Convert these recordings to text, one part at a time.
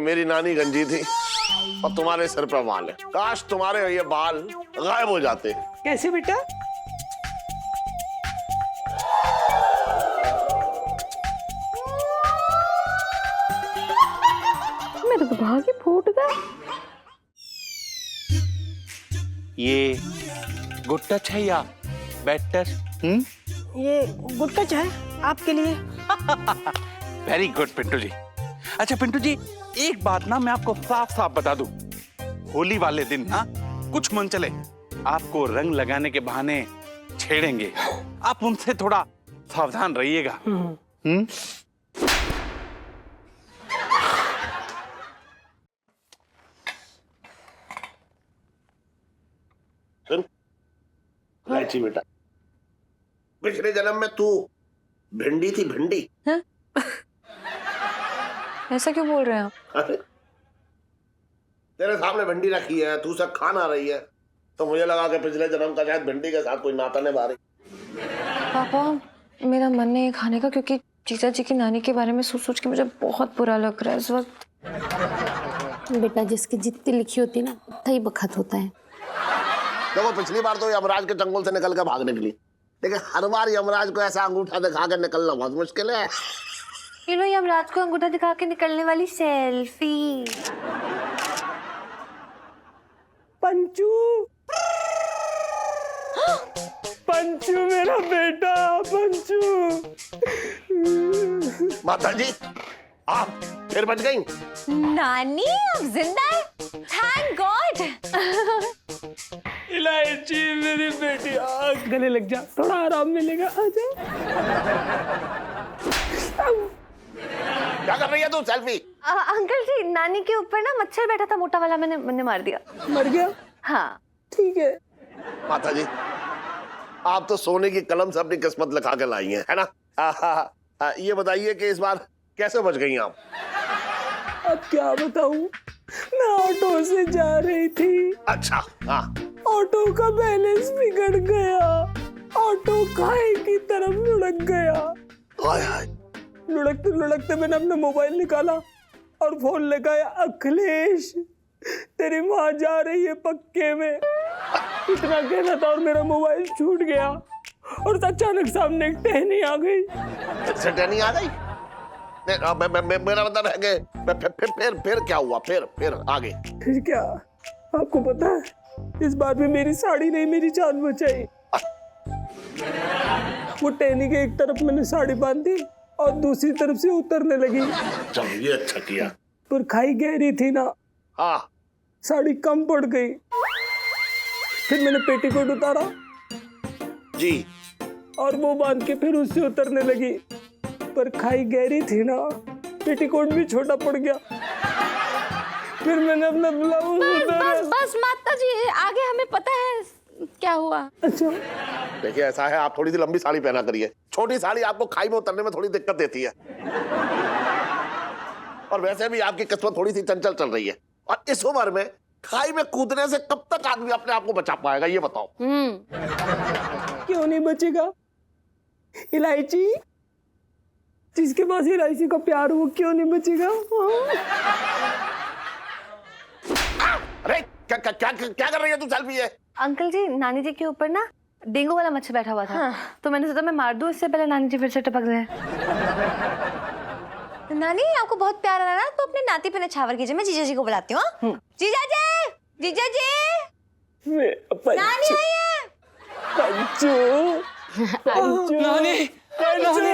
मेरी नानी गंजी थी और तुम्हारे सिर पर बाल है। काश तुम्हारे ये बाल गायब हो जाते। कैसे बेटा? मेरा तो भाग ही फूट गया। ये गुड टच है या बैड टच? ये गुड टच है आपके लिए। Very good Pintu ji. अच्छा पिंटू जी, एक बात ना मैं आपको साफ साफ बता दूं, होली वाले दिन ना कुछ मन चले आपको रंग लगाने के बहाने छेड़ेंगे, आप उनसे थोड़ा सावधान रहिएगा। इलायची बेटा, पिछले जन्म में तू भिंडी थी, भिंडी। ऐसा क्यों बोल रहे हैं आप? अरे तेरे सामने भिंडी रखी है, तू सब खा ना रही है, तो मुझे लगा कि पिछले जन्म का शायद भिंडी के साथ कोई नाता निभा रही। पापा मेरा मन नहीं है खाने का, क्योंकि जीजा जी की नानी के बारे में सोच सोच के मुझे बहुत बुरा लग रहा है इस वक्त। बेटा जिसकी जितनी लिखी होती ना उतना ही बखत होता है। देखो पिछली बार तो यमराज के चंगुल से निकल कर भाग निकली, लेकिन हर बार यमराज को ऐसा अंगूठा दिखा कर निकलना बहुत मुश्किल है। ये लो यमराज को अंगूठा दिखा के निकलने वाली सेल्फी। पंचू, पंचू मेरा बेटा, पंचू। माता जी आप फिर बच गई। नानी अब जिंदा है, थैंक गॉड। इलायची मेरी बेटी, गले लग जा, थोड़ा आराम मिलेगा। आजा। क्या कर रही है तू? सेल्फी? अंकल जी नानी के ऊपर ना मच्छर बैठा था मोटा वाला, मैंने मार दिया। मर गया? हाँ ठीक है। माता जी आप तो सोने की कलम से अपनी किस्मत लिखा के लाई हैं, है ना? ये बताइए कि इस बार कैसे बच गई आप? अब क्या बताऊं, मैं ऑटो से जा रही थी। अच्छा हाँ। ऑटो का बैलेंस बिगड़ गया, ऑटो खाई की तरफ लुढ़क गया। हाय हाय। लुढ़कते लुढ़कते मैंने अपना मोबाइल निकाला और फोन लगाया। अखिलेश तेरी माँ जा रही है पक्के में, इतना कहना था और मेरा मोबाइल छूट गया और अचानक सामने एक टहनी आ गई। फिर टहनी आ गई? मेरा मतलब है कि फिर क्या हुआ? फिर आगे? फिर क्या, आपको पता है इस बार भी मेरी साड़ी नहीं मेरी जान बचाई। वो टहनी के एक तरफ मैंने साड़ी बांधी और दूसरी तरफ से उतरने लगी। चलो ये अच्छा किया। पर खाई गहरी थी ना, हाँ साड़ी कम पड़ गई। फिर मैंने पेटीकोट उतारा जी और वो बांध के फिर उससे उतरने लगी, पर खाई गहरी थी ना, पेटीकोट भी छोटा पड़ गया। फिर मैंने अपना ब्लाउज उतारा। बस माता जी आगे हमें पता है क्या हुआ। अच्छा देखिए ऐसा है, आप थोड़ी सी लंबी साड़ी पहना करिए, छोटी साड़ी आपको खाई में उतरने में थोड़ी दिक्कत देती है। और वैसे भी आपकी किस्मत थोड़ी सी चंचल चल रही है, और इस उम्र में खाई में कूदने से कब तक आदमी अपने आप को बचा पाएगा ये बताओ? क्यों नहीं बचेगा? इलायची, जिसके पास इलायची का प्यार हो क्यों नहीं बचेगा? अरे क्या क्या क्या क्या कर रही है तू? सेल्फी है? अंकल जी नानी जी के ऊपर ना डेंगू वाला मच्छर बैठा हुआ था। तो मैंने सोचा मैं मार दूं इससे पहले नानी जी फिर से टपक जाए। नानी आपको बहुत प्यार आ रहा है तो अपने नाती पे नछावर कीजिए, मैं जीजा जी को बुलाती हूँ। जीजा जी, जीजा जी, नानी आई है। पंचू, पंचू, नानी, पंचू,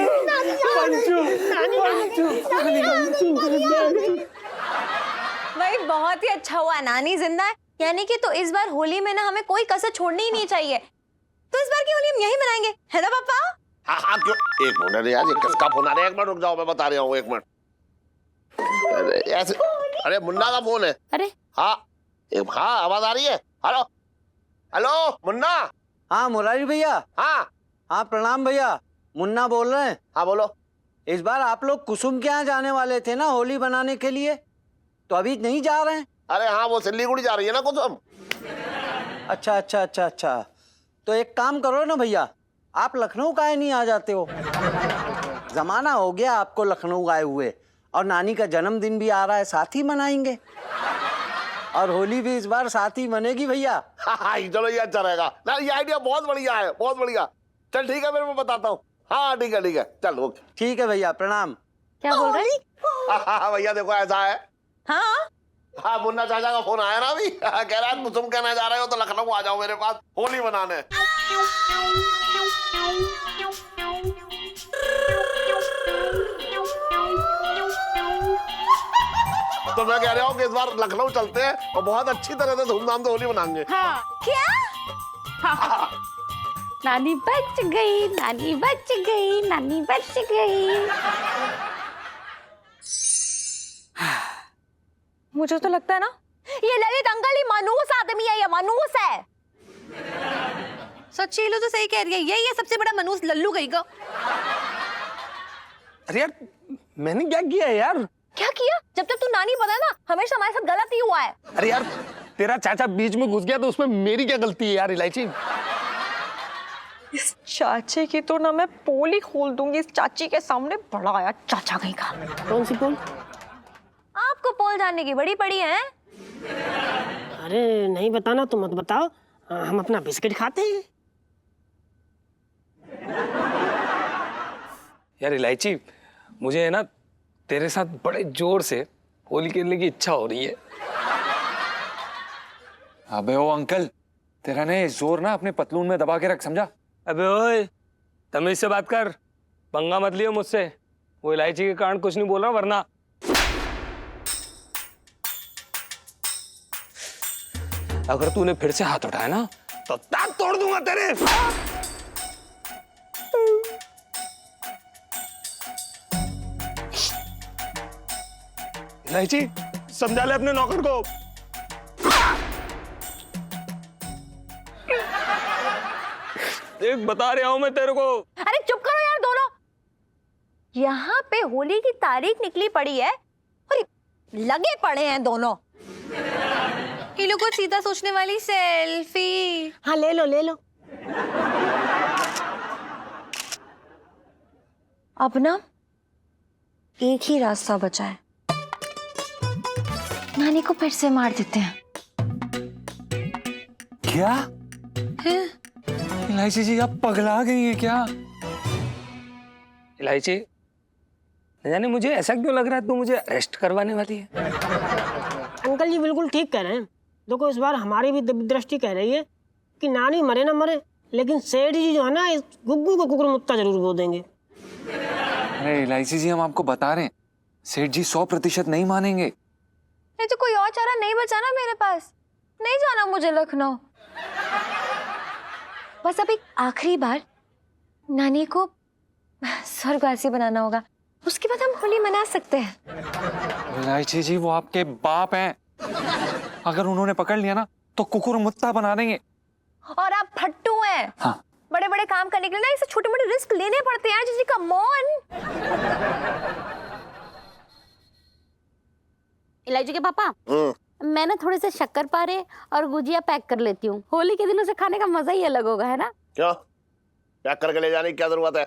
भाई बहुत ही अच्छा हुआ नानी जिंदा है, यानी कि तो इस बार होली में ना हमें कोई कसर छोड़नी ही नहीं चाहिए। तो इस बार की होली हम यहीं मनाएंगे, है ना पापा? हाँ हाँ क्यों? एक मिनट यार, ये किसका फोन आ रहा है? एक मिनट रुक जाओ, मैं बता रहा हूँ, एक मिनट। अरे ऐसे, अरे मुन्ना का फोन है। अरे हाँ हाँ आवाज आ रही है। Hello hello Munna. हाँ मुरारी भैया। हाँ हाँ प्रणाम भैया, मुन्ना बोल रहे हैं। हाँ बोलो। इस बार आप लोग कुसुम के यहाँ जाने वाले थे ना होली बनाने के लिए, तो अभी नहीं जा रहे हैं? अरे हाँ वो सिल्लीगुड़ी जा रही है ना कुसुम। अच्छा अच्छा अच्छा अच्छा, तो एक काम करो ना भैया, आप लखनऊ काहे नहीं आ जाते हो? जमाना हो गया आपको लखनऊ आए हुए, और नानी का जन्मदिन भी आ रहा है, साथ ही मनाएंगे। और होली भी इस बार साथ ही मनेगी भैया। हाँ चलो ये अच्छा रहेगा ना, ये आइडिया बहुत बढ़िया है, बहुत बढ़िया। चल ठीक है, फिर मैं बताता हूँ। हाँ ठीक है चल ओके। ठीक है भैया, प्रणाम। क्या बोल रहे? हाँ भैया देखो ऐसा है। हाँ हाँ मुन्ना चाचा का फोन आया ना अभी, कह रहा है तुम कहना जा रहे हो तो लखनऊ आ जाओ मेरे पास होली मनाने। तो मैं कह रहा हूँ कि इस बार लखनऊ चलते हैं और बहुत अच्छी तरह से धूमधाम से होली मनाएंगे। हाँ क्या? नानी बच गई, नानी बच गई, नानी बच गई। मुझे तो लगता है ना ये ललित अंकल ही मनूस आदमी है, ये मनूस है। सच्ची लो तो सही कह रही है, यही है सबसे बड़ा मनूस लल्लू गई का। अरे यार मैंने क्या किया है यार? क्या किया? जब तक तू नानी पता है ना, हमेशा हमारे साथ गलत ही हुआ है। अरे यार तेरा चाचा बीच में घुस गया तो उसमें मेरी क्या गलती है यार इलायची? इस चाचे की तो ना मैं पोल ही खोल दूंगी इस चाची के सामने। बड़ा आया चाचा कहीं का। कौन सी पोल? आपको पोल जानने की बड़ी पड़ी है। अरे नहीं बताना तो मत बताओ, हम अपना बिस्किट खाते हैं। यार इलायची, मुझे है ना तेरे साथ बड़े जोर से होली खेलने की इच्छा हो रही है। अबे ओ अंकल, तेरा ने जोर ना अपने पतलून में दबा के रख, समझा? अबे ओए तमीज से बात कर, पंगा मत लियो मुझसे। वो इलायची के कारण कुछ नहीं बोल रहा, वरना अगर तूने फिर से हाथ उठाया ना तो दांत तोड़ दूंगा तेरे। इलायची समझा ले अपने नौकर को। देख बता रहा हूं मैं तेरे को। अरे चुप करो यार दोनों। यहाँ पे होली की तारीख निकली पड़ी है और लगे पड़े हैं दोनों। ये लोग को सीधा सोचने वाली सेल्फी। हाँ ले लो ले लो। अब ना एक ही रास्ता बचा है, नानी को फिर से मार देते हैं। क्या? इलायची जी आप पगला गई हैं क्या? इलायची, न जाने मुझे ऐसा क्यों लग रहा है तू मुझे अरेस्ट करवाने वाली है। अंकल जी बिल्कुल ठीक कह रहे हैं। देखो इस बार हमारी भी दृष्टि कह रही है कि नानी मरे ना मरे, लेकिन सेठ जी जो है ना इस गुग्गू को कुकुर मुत्ता जरूर बो देंगे। अरे इलायची जी हम आपको बता रहे हैं, सेठ जी 100% नहीं मानेंगे। नहीं तो कोई और चारा नहीं बचा ना मेरे पास। नहीं जाना मुझे लखनऊ। बस अब एक आखिरी बार नानी को स्वर्गवासी बनाना होगा, उसके बाद हम होली मना सकते हैं। इलायची जी वो आपके बाप हैं, अगर उन्होंने पकड़ लिया ना तो कुकुर मुत्ता बना देंगे। और आप फट्टू हैं। हाँ। बड़े बड़े काम करने के लिए ना ऐसे छोटे मोटे रिस्क लेने पड़ते हैं जिसका मौन। इलायची के पापा, मैं ना थोड़े से शक्कर पारे और गुजिया पैक कर लेती हूँ। होली के दिनों से खाने का मजा ही अलग होगा, है ना? क्यों पैक करके ले जाने की क्या जरूरत है?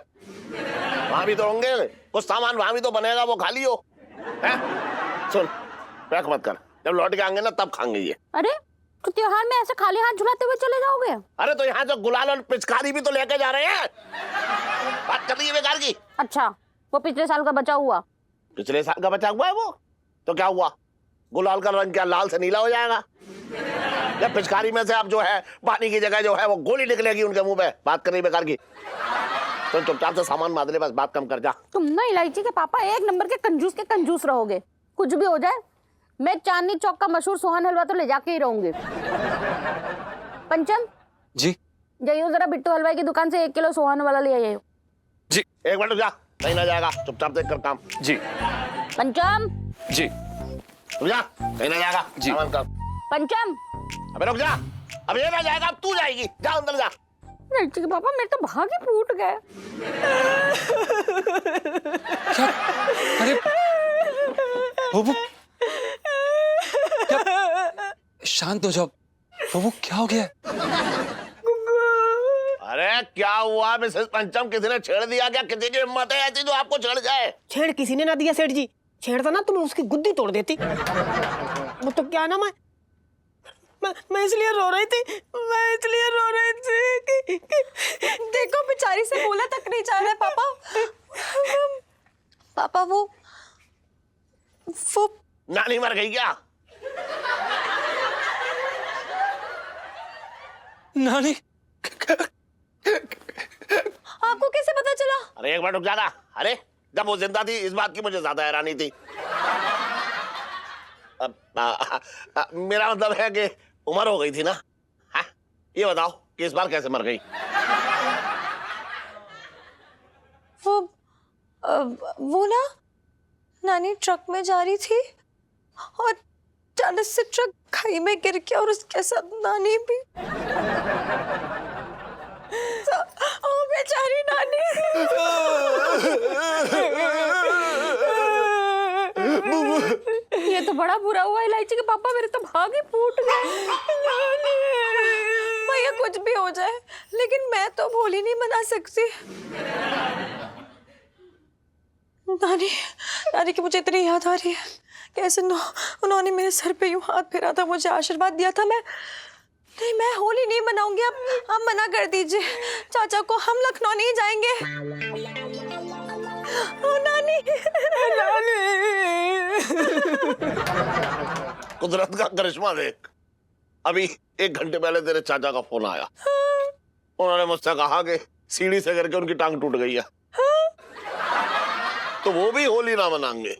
वहां भी तो होंगे कुछ सामान, वहां भी तो बनेगा, वो खा लियो। सुन पैक मत कर, जब लौट के आएंगे ना तब खाएंगे ये। अरे तो त्योहार में ऐसे खाली हाथ झुलाते हुए चले जाओगे? अरे तो यहाँ जो गुलाल और पिचकारी भी तो लेके जा रहे हैं। बात कर रही है बेकार की। अच्छा वो पिछले साल का बचा हुआ? पिछले साल का बचा हुआ है वो, तो क्या हुआ? गुलाल का रंग क्या लाल से नीला हो जाएगा? या पिचकारी में से अब जो है पानी की जगह जो है वो गोली निकलेगी उनके मुंह पे? बात कर रही बेकार की। तो चुपचाप से सामान बांध ले, बस बात कम कर जा। तुम ना इलायची के पापा एक नंबर के कंजूस रहोगे। कुछ भी हो जाए मैं चांदनी चौक का मशहूर सोहन हलवा तो ले जाके ही रहूंगी। पंचम जी जाइयो जरा बिट्टू हलवाई की दुकान से 1 किलो सोहन वाला ले आइयो। जी। एक मिनट जा, कहीं ना जाएगा, चुपचाप देख कर काम। जी पंचम जी। रुक जा, कहीं ना जाएगा जी। सामान कर। पंचम अबे रुक जा, अब ये ना जाएगा, अब तू जाएगी, जा अंदर जा। इलायची के पापा मेरे तो भाग ही फूट गए। क्या? अरे बुबू क्या? शांत हो जाओ बुबू, क्या हो गया? अरे क्या हुआ मिसेस पंचम? किसी ने छेड़ दिया क्या? किसी की हिम्मत है ऐसी जो आपको छेड़ जाए? छेड़ किसी ने ना दिया सेठ जी, छेड़ता ना तो मैं उसकी गुद्दी तोड़ देती। वो तो क्या नाम है, मैं इसलिए रो रही थी, देखो बेचारी से बोला तक नहीं जा रहा है पापा। पापा वो नानी मर गई क्या? नानी आपको कैसे पता चला? अरे एक मिनट रुक जाना। अरे जब वो जिंदा थी इस बात की मुझे ज्यादा हैरानी थी। मेरा मतलब है कि उम्र हो गई थी ना। हाँ? ये बताओ कि इस बार कैसे मर गई? वो ना नानी ट्रक में जा रही थी और अचानक से ट्रक खाई में गिर गया और उसके साथ नानी भी। ओ बेचारी नानी। ये तो बड़ा बुरा हुआ इलायची के पापा, मेरे तो भाग ही फूट गए। भैया कुछ भी हो जाए लेकिन मैं तो भोली नहीं बना सकती। नानी की मुझे इतनी याद आ रही है। कैसे उन्होंने मेरे सर पे यूं हाथ फेरा था, मुझे आशीर्वाद दिया था। मैं होली नहीं मनाऊंगी। आप मना कर दीजिए चाचा को, हम लखनऊ नहीं जाएंगे। ओ नानी। कुदरत का करिश्मा देख, अभी 1 घंटे पहले तेरे चाचा का फोन आया। उन्होंने मुझसे कहा कि सीढ़ी से करके उनकी टांग टूट गई है, तो वो भी होली ना मनाएंगे।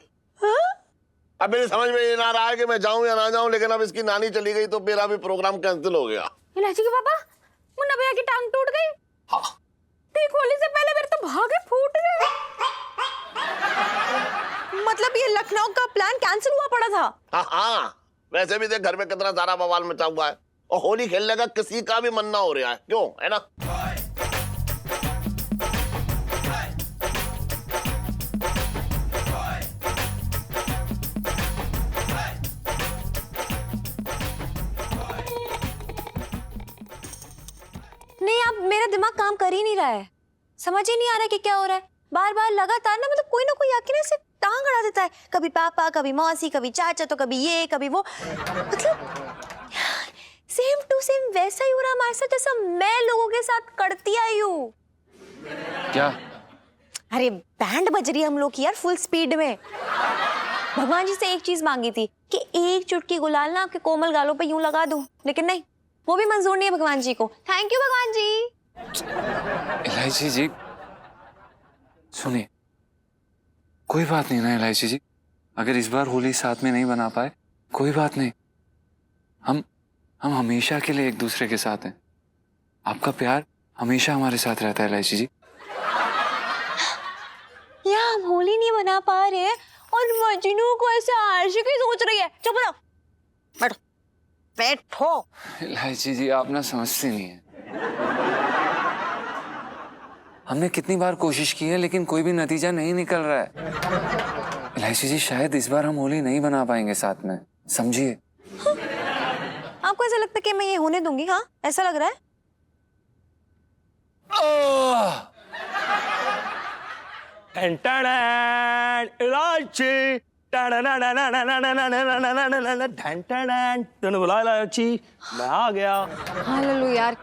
अब मेरी समझ में ये ना रहा है कि मैं जाऊं या ना जाऊं, लेकिन अब इसकी नानी चली गई तो मेरा भी प्रोग्राम कैंसिल हो गया। इलायची के पापा, मुन्ना भैया की टांग टूट गई। हाँ। ठीक होली से पहले मेरे तो भागे फूट गए। मतलब ये लखनऊ का प्लान कैंसिल हुआ पड़ा था? हाँ, वैसे भी देख घर में कितना सारा बवाल मचा हुआ है और होली खेलने का किसी का भी मन ना हो रहा है, क्यों है ना? नहीं, अब मेरा दिमाग काम कर ही नहीं रहा है। समझ ही नहीं आ रहा कि क्या हो रहा है। बार बार लगातार ना, मतलब कोई ना कोई आके ना इसे टांग अड़ा देता है। कभी पापा, कभी मौसी, कभी चाचा, तो कभी ये, कभी वो। मतलब सेम टू सेम वैसा ही हो रहा हमारे साथ जैसा मैं लोगों के साथ करती आई हूँ। क्या? अरे बैंड बज रही है हम लोग की यार, फुल स्पीड में। भगवान जी से एक चीज मांगी थी कि एक चुटकी गुलाल ना आपके कोमल गालों पे यूं लगा दूं, लेकिन नहीं, वो भी मंजूर नहीं है भगवान जी को। थैंक यू भगवान जी। इलायची जी सुनिए, कोई बात नहीं ना इलायची जी, अगर इस बार होली साथ में नहीं बना पाए कोई बात नहीं। हम हमेशा के लिए एक दूसरे के साथ हैं। आपका प्यार हमेशा हमारे साथ रहता है इलायची जी। या हम होली नहीं बना पा रहे हैं और मजनू को ऐसे आशिकी सोच रही है। चुप रहो, बैठो बैठो। इलायची जी आप ना समझती नहीं है। हमने कितनी बार कोशिश की है लेकिन कोई भी नतीजा नहीं निकल रहा है। इलायची जी शायद इस बार हम होली नहीं बना पाएंगे साथ में, समझिए। आपको ऐसा लगता है कि मैं ये होने दूंगी? हाँ, ऐसा लग रहा है। इलायची इलायची, मैं आ गया। हाँ लल्लू यार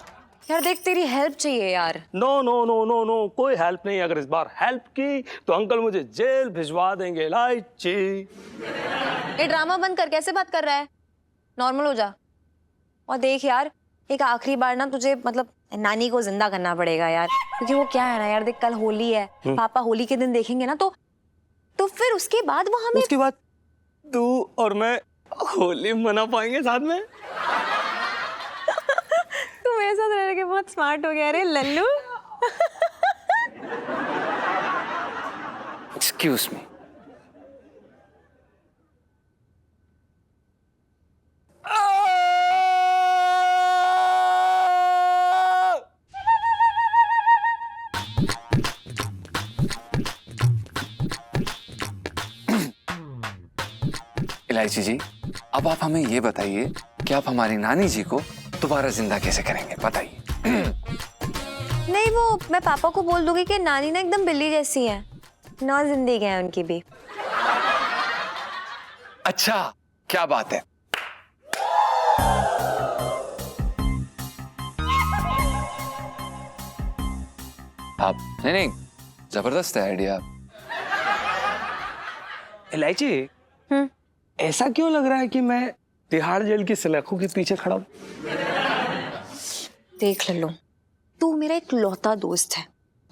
देख तेरी हेल्प चाहिए यार। No no no no no, कोई हेल्प नहीं। अगर इस बार हेल्प की तो अंकल मुझे जेल भिजवा देंगे। इलायची, ये ड्रामा बंद कर, कैसे बात कर रहा है? नॉर्मल हो जा। और देख यार, एक आखिरी बार ना तुझे मतलब नानी को जिंदा करना पड़ेगा यार, क्योंकि वो क्या है ना यार, देख कल होली है, पापा होली के दिन देखेंगे ना तो फिर उसके बाद वो हमें, उसके बाद तू और मैं होली मना पाएंगे साथ में। तू मेरे साथ रह के बहुत स्मार्ट हो गया रे लल्लू। Excuse me. इलायची जी, अब आप हमें ये बताइए कि आप हमारी नानी जी को दोबारा जिंदा कैसे करेंगे, बताइए। नहीं, वो मैं पापा को बोल दूंगी कि नानी ना एकदम बिल्ली जैसी है, 9 जिंदगी है उनकी भी। अच्छा, क्या बात है। आप नहीं, जबरदस्त है आइडिया। इलायची, ऐसा क्यों लग रहा है कि मैं तिहाड़ जेल की सलाखों के पीछे खड़ा हूं? देख लो, तू मेरा एक लौता दोस्त है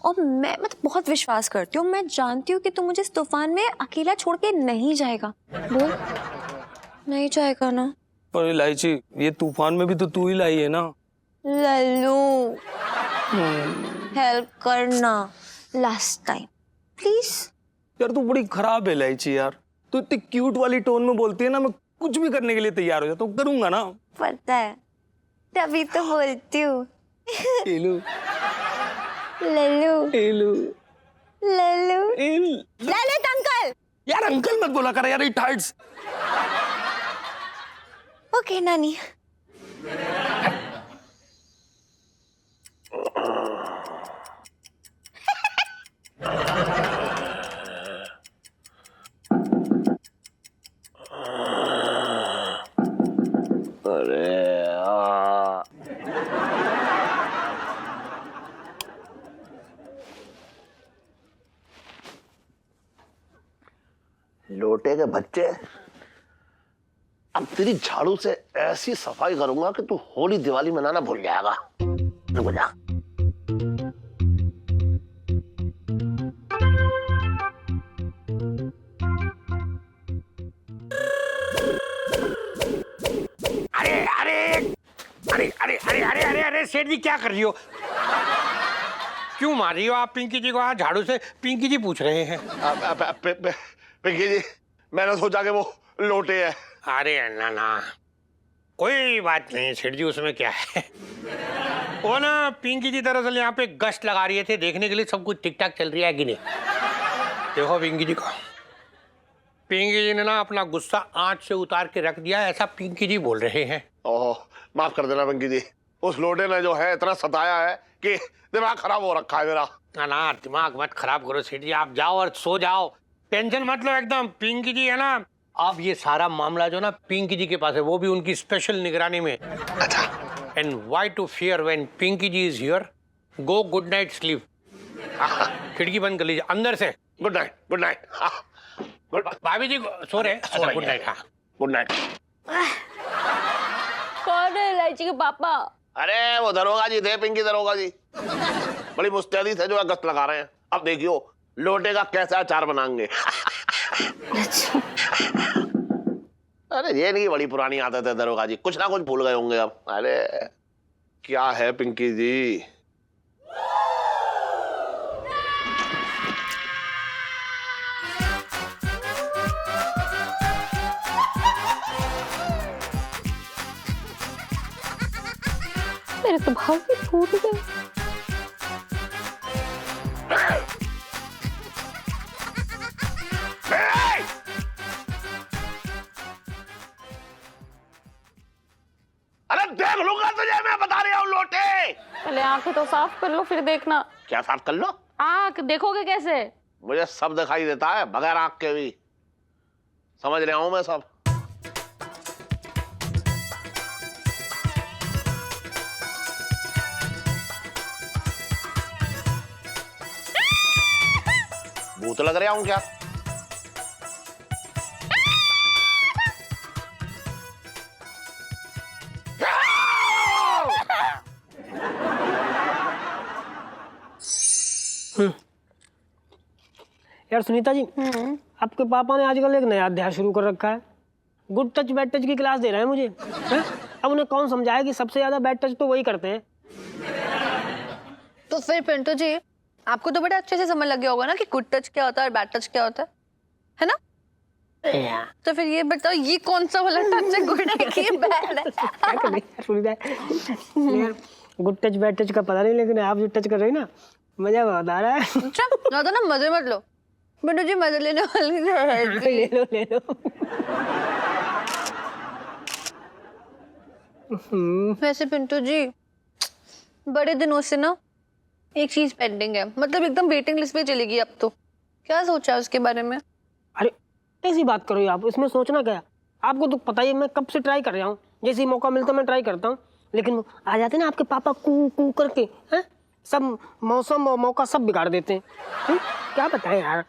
और मैं बहुत विश्वास करती हूँ। मैं जानती हूँ कि तू मुझे इस तूफान में अकेला छोड़ के नहीं जाएगा। बोल, नहीं जाएगा ना? और इलायची, ये तूफान में भी तो तू ही लाई है ना। लल्लू, हेल्प करना लास्ट टाइम प्लीज। यार तू बड़ी खराब है इलायची यार। तू इतनी क्यूट वाली टोन में बोलती है ना, मैं कुछ भी करने के लिए तैयार हो जाता हूँ, करूंगा ना। पता है, तभी तो बोलती हूँ। एलू लल्लू, एलू लल्लू, एल। ललित अंकल। यार अंकल मत बोला कर यार, इट हर्ट्स। ओके नानी। लोटे के बच्चे, अब तेरी झाड़ू से ऐसी सफाई करूंगा कि तू होली दिवाली मनाना भूल जाएगा। रुक जा। अरे अरे अरे अरे अरे अरे अरे अरे सेठ जी, क्या कर रही हो? क्यों मार रही हो आप पिंकी जी को? आज झाड़ू से पिंकी जी पूछ रहे हैं। पिंकी जी, मैंने सोचा कि वो लोटे है। अरे ना ना, कोई बात नहीं सेठ जी, उसमें क्या है। वो ना पिंकी जी दरअसल यहाँ पे गश्त लगा रही थे, देखने के लिए सब कुछ ठीक ठाक चल रही है कि नहीं। देखो पिंकी जी को, पिंकी जी ने ना अपना गुस्सा आंच से उतार के रख दिया, ऐसा पिंकी जी बोल रहे हैं। ओह, माफ कर देना पिंकी जी, उस लोटे ने जो है इतना सताया है कि दिमाग खराब हो रखा है मेरा। ना ना, दिमाग मत खराब करो सेठ जी, आप जाओ और सो जाओ, टेंशन मत लो एकदम। पिंकी जी है ना, अब ये सारा मामला जो ना पिंकी जी के पास है, वो भी उनकी स्पेशल निगरानी में। अच्छा। And why to fear when Pinky ji is here? Go good night sleep. खिड़की बंद कर लीजिए अंदर से। Good night, good night. भाभी जी सो रहे? अच्छा, गुड नाइट। हाँ, गुड नाइट। कौन है इलायची के पापा? अरे वो दरोगा जी थे, पिंकी दरोगा जी, बड़ी मुस्तैदी से जो है गश्त लगा रहे हैं। अब देखियो लोटे का कैसा अचार बनाएंगे। अरे ये नहीं, बड़ी पुरानी आदत है दरोगा जी, कुछ ना कुछ भूल गए होंगे अब। अरे क्या है पिंकी जी? मेरे तो भाव भी फूट गए। अरे देख लूंगा तुझे, मैं बता रहा हूँ लोटे। पहले आंखें तो साफ कर लो, फिर देखना। क्या साफ कर लो? आंख देखोगे कैसे? मुझे सब दिखाई देता है, बगैर आंख के भी समझ रहा हूं मैं सब। भूत लग रहा हूं क्या? यार सुनीता जी, आपके पापा ने आजकल एक नया अध्याय शुरू कर रखा है। गुड टच बैड टच की क्लास दे रहे हैं मुझे। अब उन्हें कौन समझाए कि सबसे ज्यादा बैड टच तो वही करते हैं। तो फिर पिंटू जी, आपको तो बड़े अच्छे से समझ लग गया होगा ना कि गुड टच क्या होता है और बैड टच क्या होता है ना? तो फिर ये बताओ, ये कौन सा वाला टच है, गुड है कि बैड है? क्या कर रही है सुनीता? यार गुड टच बैड टच का पता नहीं, लेकिन आप जो टच कर रही ना, मजा बहुत आ रहा है। अच्छा, ज्यादा ना मजे मत लो पिंटू जी, मजे लेने वाली ले लो ले लो। वैसे पिंटू जी, बड़े दिनों से ना एक चीज पेंडिंग है, मतलब एकदम वेटिंग लिस्ट पे चली गई अब तो। क्या सोचा उसके बारे में? अरे ऐसी बात करो आप, इसमें सोचना क्या? आपको तो पता ही है मैं कब से ट्राई कर रहा हूँ, जैसे ही मौका मिलता मैं ट्राई करता हूँ, लेकिन वो आ जाते ना आपके पापा कू कू करके, हैं? सब मौसम और मौका सब बिगाड़ देते हैं। क्या बताएं यार।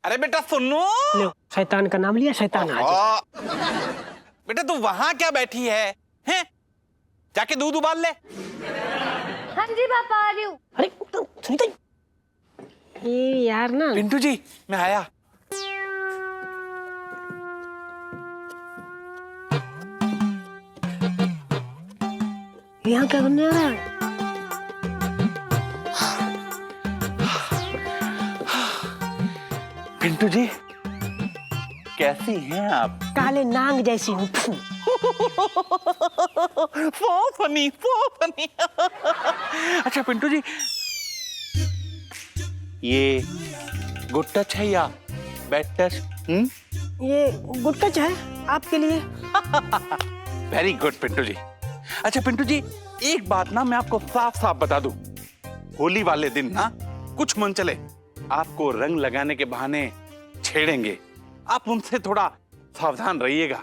अरे बेटा सुनो। लो शैतान का नाम लिया, शैतान आ जाए। बेटा तू वहां क्या बैठी है? हैं? जाके दूध उबाल ले। हाँ जी पापा आ रही हूँ। अरे सुनीता, ये यार ना। पिंटू जी मैं आया। यहाँ क्या करने आ रहा है? पिंटू जी कैसी हैं आप? काले नांग जैसी हूँ। so funny, so funny। अच्छा पिंटू जी, ये गुड टच है या बैड टच? ये गुड टच है आपके लिए। Very good Pintu ji. अच्छा पिंटू जी, एक बात ना मैं आपको साफ साफ बता दूं, होली वाले दिन ना कुछ मन चले आपको रंग लगाने के बहाने छेड़ेंगे, आप उनसे थोड़ा सावधान रहिएगा।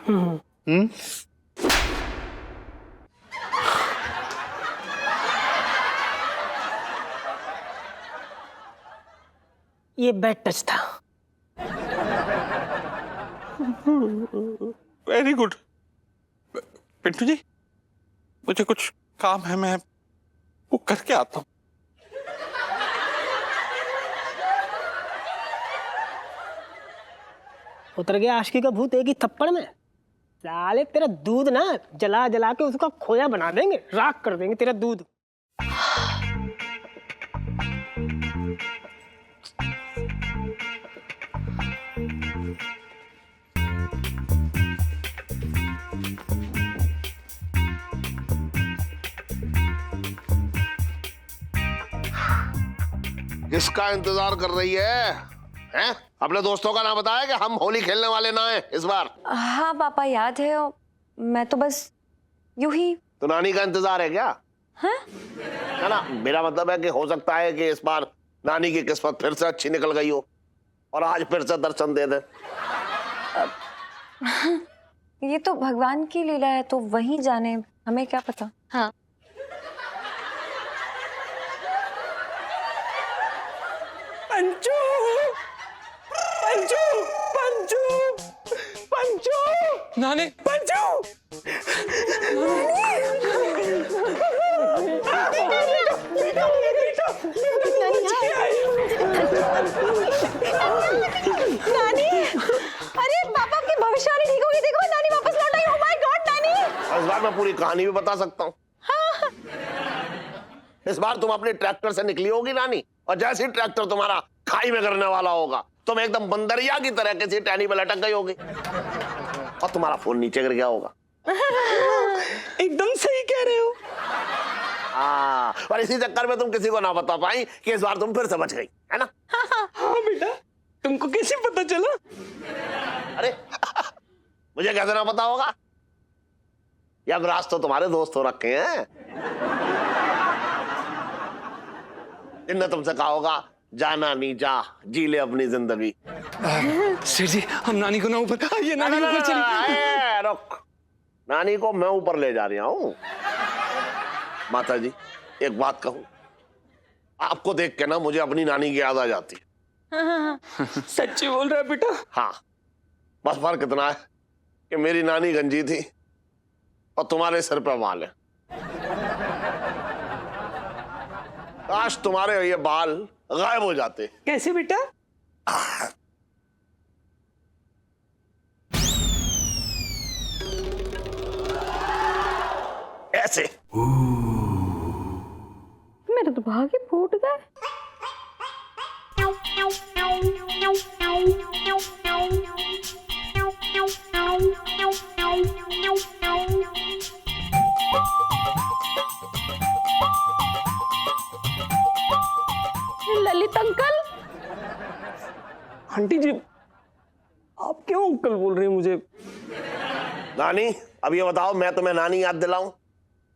ये बैड टच था। वेरी गुड पिंटू जी, मुझे कुछ काम है, मैं वो करके आता हूँ। उतर गया आशिकी का भूत एक ही थप्पड़ में। साले तेरा दूध ना जला जला के उसका खोया बना देंगे, राख कर देंगे तेरा दूध। किसका इंतजार कर रही है? हैं? अपने दोस्तों का नाम बताया कि हम होली खेलने वाले ना हैं इस बार। हाँ पापा याद है, और मैं तो बस यूं ही। तो नानी का इंतजार है क्या? हाँ? है ना, मेरा मतलब है कि हो सकता है कि इस बार नानी की किस्मत फिर से अच्छी निकल गई हो और आज फिर से दर्शन दे दे। ये तो भगवान की लीला है, तो वही जाने, हमें क्या पता। हाँ पंचू पंचू पंचू पंचू नानी पंचू। नानी, अरे पापा की भविष्यवाणी ठीक होगी, देखो नानी वापस लौट आई। ओह माय गॉड नानी। इस बार मैं पूरी कहानी भी बता सकता हूँ। इस बार तुम अपने ट्रैक्टर से निकली होगी नानी, और जैसे ही ट्रैक्टर तुम्हारा खाई में गिरने वाला होगा तुम एकदम बंदरिया की तरह किसी टहनी में लटक गई होगी और तुम्हारा फोन नीचे गिर गया होगा। एकदम सही कह रहे हो। हाँ, और इसी चक्कर में तुम किसी को ना बता पाई कि इस बार तुम फिर से बच गई, है ना? हाँ बेटा, तुमको कैसे पता चला? अरे मुझे कैसे ना पता होगा? या राज तो तुम्हारे दोस्त हो रखे हैं, इनने तुमसे कहा होगा जा नानी जा, जी ले अपनी जिंदगी। सेठ जी हम नानी को ना ऊपर, ये नानी ऊपर चली। रुक, नानी को मैं ऊपर ले जा रहा हूं। माता जी एक बात कहूं, आपको देख के ना मुझे अपनी नानी की याद आ जाती है। सच्ची बोल रहा है बेटा? हाँ, बस फर्क इतना है कि मेरी नानी गंजी थी और तुम्हारे सिर पे बाल है। काश तुम्हारे ये बाल गायब हो जाते। कैसे बेटा? ऐसे। मेरे तो भागे फूट गए। ललित अंकल। आंटी जी आप क्यों अंकल बोल रहे हैं मुझे? नानी अब ये बताओ, मैं तुम्हें नानी याद दिलाऊं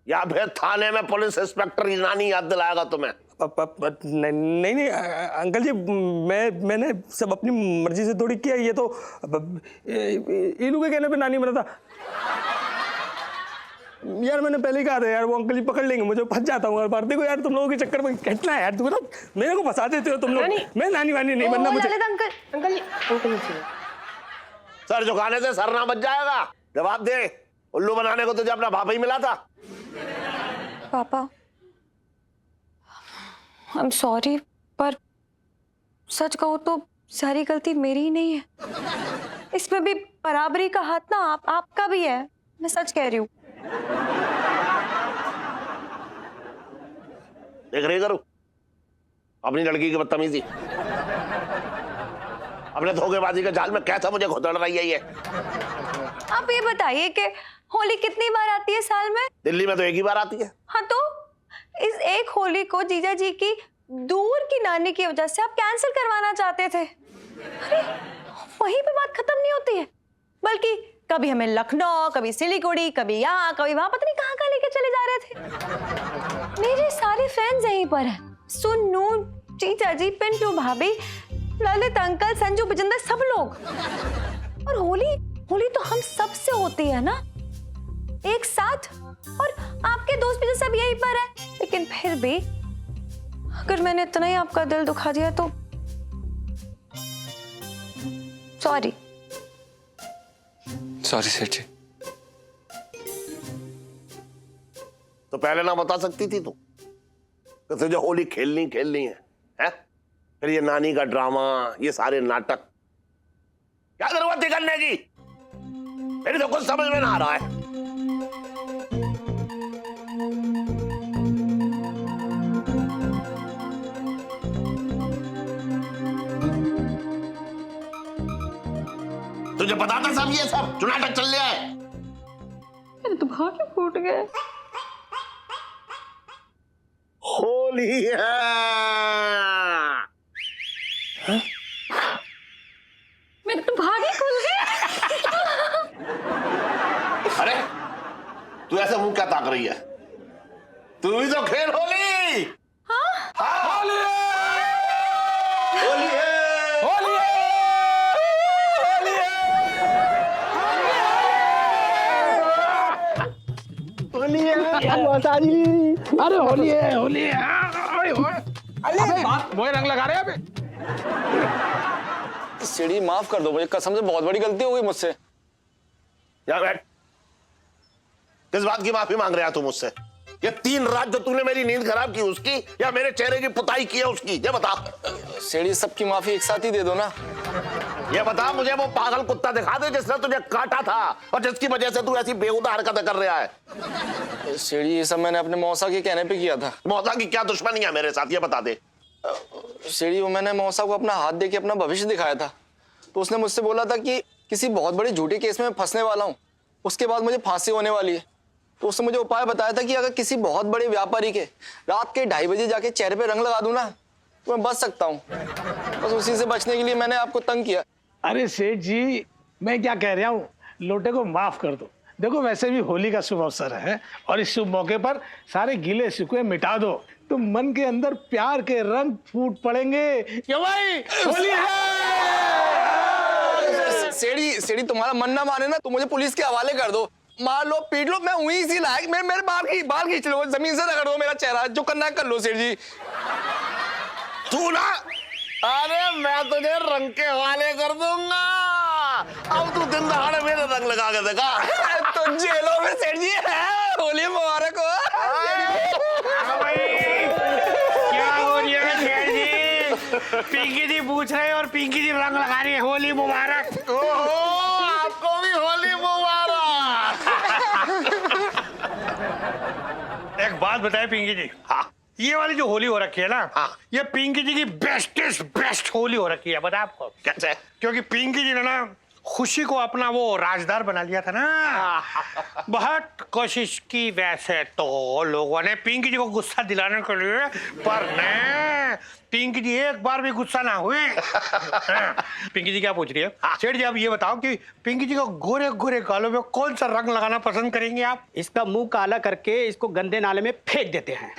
या फिर थाने में पुलिस इंस्पेक्टर की नानी याद दिलाएगा तुम्हें? नहीं नहीं अंकल जी, मैंने सब अपनी मर्जी से थोड़ी किया, ये तो इनू के कहने पे नानी बना था। यार मैंने पहले ही कहा था यार, वो अंकल जी पकड़ लेंगे मुझे, फंस जाता हूँ हर बार। देखो यार, तुम लोगों के चक्कर में कितना है यार, तुम ना मेरे को फंसा देते हो तुम लोग। मैं नानी वानी नहीं बनना मुझे। अंकल जी सर झुकाने से सर ना बच जाएगा। जवाब दे, उल्लू बनाने को तुझे अपना बाप ही मिला था। पापा आई एम सॉरी, पर सच कहूँ तो सारी गलती मेरी ही नहीं है। इसमें भी बराबरी का हाथ ना आपका भी है, मैं सच कह रही हूँ। देख रही करूँ अपनी लड़की की बदतमीजी, अपने धोखेबाजी के जाल में कैसा मुझे घुतड़ रही है ये। आप ये बताइए कि होली कितनी बार आती है साल में? दिल्ली में तो एक ही बार आती है। हाँ, तो इस एक होली को जीजा जी की दूर की नानी की वजह से आप कैंसिल करवाना चाहते थे। अरे वहीं पे बात खत्म नहीं होती है, बल्कि कभी हमें लखनऊ, कभी सिलीगुड़ी, कभी यहाँ, कभी वहां, पता नहीं कहाँ लेके चले जा रहे थे। मेरे सारे फ्रेंड्स यहीं पर हैं, सुन्नू, जीजा जी, पिंटू भाभी, ललित अंकल, संजू, बिजेंद्र, सब लोग। और होली तो हम सब से होती है ना, एक साथ। और आपके दोस्त भी सब यहीं पर है, लेकिन फिर भी अगर मैंने इतना ही आपका दिल दुखा दिया तो सॉरी। सॉरी सेठ जी। तो पहले ना बता सकती थी तू कि तुझे होली खेलनी है? फिर ये नानी का ड्रामा, ये सारे नाटक, क्या जरूरत थी करने की? मेरी तो कुछ समझ में ना आ रहा है। तुझे पता था सब ये सब जो नाटक चल रहा है? मेरे तो भाग्य फूट गए। होली है। मेरे तो भाग्य खुल गए। अरे तू ऐसे मुंह क्या ताक रही है? तू भी तो खेल होली। हाँ? होली है। होली है। होली है। होली है। माता जी, अरे होली है, होली है। अरे वो रंग लगा रहे हैं अबे। सीढ़ी माफ कर दो मुझे, कसम से बहुत बड़ी गलती हो गई मुझसे। यार बैठ, किस बात की माफी मांग रहा तू मुझसे? ये 3 रात जो तूने मेरी नींद खराब की उसकी, या मेरे चेहरे की पुताई की है उसकी? ये बता। सीढ़ी सबकी माफी एक साथ ही दे दो ना। ये बता मुझे, वो पागल कुत्ता दिखा दे जिसने तुझे काटा था और जिसकी वजह से तू ऐसी बेहुदा हरकतें कर रहा है। सीढ़ी ये सब मैंने अपने मौसा के कहने पे किया था। मौसा की क्या दुश्मनी है मेरे साथ, ये बता दे। सीढ़ी वो मैंने मौसा को अपना हाथ दे के अपना भविष्य दिखाया था, तो उसने मुझसे बोला था कि किसी बहुत बड़े झूठे केस में फंसने वाला हूँ, उसके बाद मुझे फांसी होने वाली है। तो उसने मुझे उपाय बताया था कि अगर किसी बहुत बड़े व्यापारी के रात के 2:30 बजे जाके चेहरे पे रंग लगा दूं ना, तो मैं बच सकता हूँ। बस उसी से बचने के लिए मैंने आपको तंग किया। अरे सेठ जी, मैं क्या कह रहा हूँ, लोटे को माफ कर दो। देखो वैसे भी होली का शुभ अवसर है और इस शुभ मौके पर सारे गिले शिकवे मिटा दो, तो मन के अंदर प्यार के रंग फूट पड़ेंगे। क्यों भाई, होली है। सेड़ी तुम्हारा मन ना माने ना तो मुझे पुलिस के हवाले कर दो, मार लो, पीट लो, मैं हुई इसी लायक। मेरे बाल खींच लो, जमीन से रगड़ दो मेरा चेहरा, जो करना है कर लो सेठ जी। तू ना, अरे मैं तुझे रंग के हवाले कर दूंगा। अब तू दिन दहाड़े मेरे रंग लगा के देखा तो जेलों में सेठ जी है। होली मुबारक हो। क्या हो रही है सेठ जी? पिंकी जी पूछ रहे हैं और पिंकी जी रंग लगा रही है। होली मुबारक। ओहो, आपको भी होली मुबारक। एक बात बताए पिंकी जी, हाँ, ये वाली जो होली हो रखी है ना, हाँ। ये पिंकी जी की बेस्ट होली हो रखी है। बता आपको कैसे? क्योंकि पिंकी जी ने ना खुशी को अपना वो राजदार बना लिया था ना। बहुत कोशिश की वैसे तो लोगों ने पिंकी जी को गुस्सा दिलाने के लिए, पर नहीं, पिंकी जी एक बार भी गुस्सा ना हुए। पिंकी जी क्या पूछ रही है? सेठ जी आप ये बताओ कि पिंकी जी को गोरे गोरे गालों में कौन सा रंग लगाना पसंद करेंगे आप? इसका मुंह काला करके इसको गंदे नाले में फेंक देते हैं।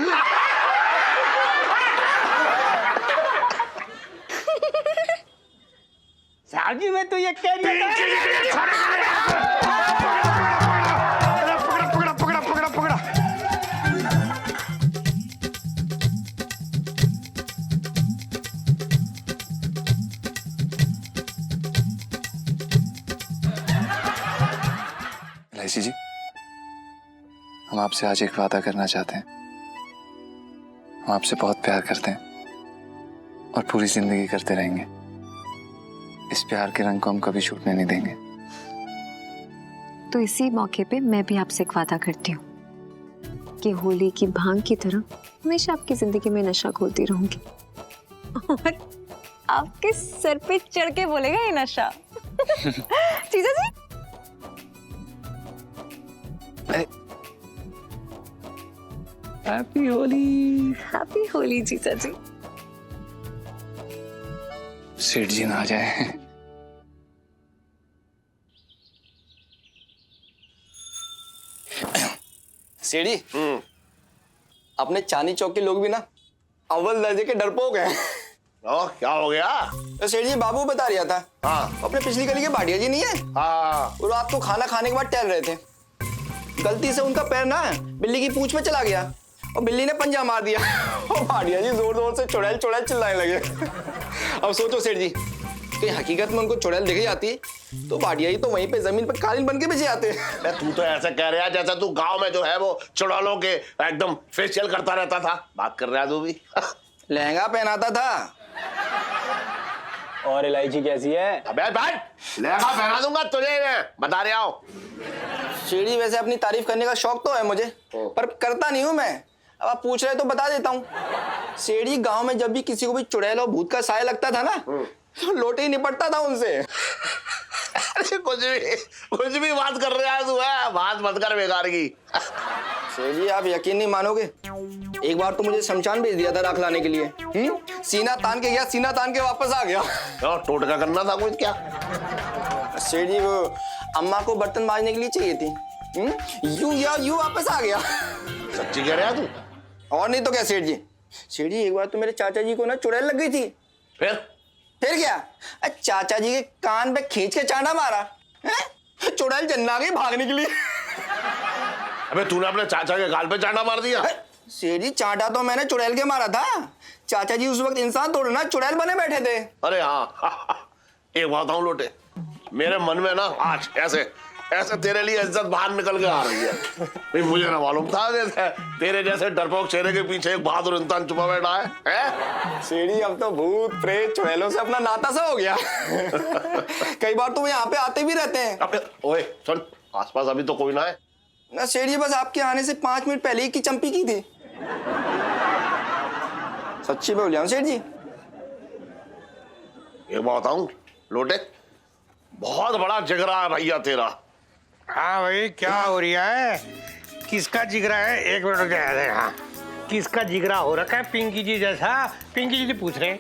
साहब जी मैं तो ये कह रही पकड़ा पकड़ा पकड़ा पकड़ा। एलआईसी जी, हम आपसे आज एक वादा करना चाहते हैं। हम आपसे बहुत प्यार करते हैं और पूरी जिंदगी करते रहेंगे। इस प्यार के रंग को हम कभी छूटने नहीं देंगे। तो इसी मौके पे मैं भी आपसे एक वादा करती हूँ कि होली की भांग की तरह हमेशा आपकी जिंदगी में नशा घोलती रहूंगी और आपके सर पे चढ़ के बोलेगा ये नशा। जीजा जी, हैप्पी होली। हैप्पी होली जीजा जी। सेठ जी ना आ जाए। सीढ़ी अपने चांदी चौक के लोग भी ना अव्वल दर्जे के डरपोक हैं। ओ, क्या हो गया? तो सेठ जी बाबू बता रहा था। हाँ। अपने पिछली गली के भाटिया जी नहीं है? हाँ। वो रात को खाना खाने के बाद टहल रहे थे, गलती से उनका पैर ना बिल्ली की पूंछ में चला गया और बिल्ली ने पंजा मार दिया और भाटिया जी जोर जोर से चुड़ैल चुड़ैल चिल्लाने लगे। अब सोचो सेठ जी, कहीं हकीकत में उनको चुड़ैल दिख जाती तो भाटिया जी तो वहीं पे जमीन पे कालीन बन के बिछे आते। तू तो ऐसा कह रहा है जैसा तू गांव में जो है वो चुड़ैलों के एकदम फेशियल करता रहता था। बात कर रहा है तू भी। लहंगा पहनाता था। और इलायची कैसी है? अबे भाई, लहंगा पहना दूंगा तुझे, मैं बता रहा हूँ। सीढ़ी वैसे अपनी तारीफ करने का शौक तो है मुझे, पर करता नहीं हूं मैं। अब आप पूछ रहे तो बता देता हूँ। सेठी गांव में जब भी किसी को भी चुड़ैल और भूत का साया लगता था ना, तो लोटे ही निपटता था उनसे। अरे कुछ भी बात कर रहा है तू, है बात मत कर बेकार की। सेठी आप यकीन नहीं मानोगे, एक बार तो मुझे शमशान भेज दिया था राख लाने के लिए। सीना तान के गया, सीना तान के वापस आ गया। टोटका करना था कुछ क्या? सेठी वो अम्मा को बर्तन मांजने के लिए चाहिए थी, यूं वापस आ गया। सच्ची कह रहा तू? और नहीं तो क्या सेठ जी। सेठ जी एक बार तो मेरे चाचा जी को ना चुड़ैल लग गई थी। फिर क्या, चाचा जी के कान पे खींच के चांटा मारा, चुड़ैल जन्ना गई भागने के लिए। अबे तूने अपने चाचा के गाल पे चांटा मार दिया? सेठ जी चांटा तो मैंने चुड़ैल के मारा था। चाचा जी उस वक्त इंसान थोड़े ना चुड़ैल बने बैठे थे। अरे हाँ, एक बात बताऊं लोटे, मेरे मन में ना आज ऐसे ऐसे तेरे लिए इज्जत बाहर निकल के आ रही है। भाई मुझे ना मालूम था तेरे जैसे डरपोक चेहरे के पीछे एक बहादुर इंसान छुपा बैठा है? सीढ़ी अब तो भूत प्रेत चुड़ैलों से अपना नाता सा हो गया। कई बार तो वो यहाँ पे आते भी रहते हैं। अबे ओए सुन, आसपास अभी तो कोई ना है ना सीढ़ी, बस आपके आने से 5 मिनट पहले ही की चंपी की थी। सच्ची बोलिया हूँ सेठ जी। एक बात बताऊं लोटे, बहुत बड़ा जिगरा है भैया तेरा। हाँ भाई क्या हो रहा है? किसका जिगरा है? एक मिनट रुक जाए। हाँ, किसका जिगरा हो रखा है? पिंकी जी जैसा? पिंकी जी पूछ रहे हैं।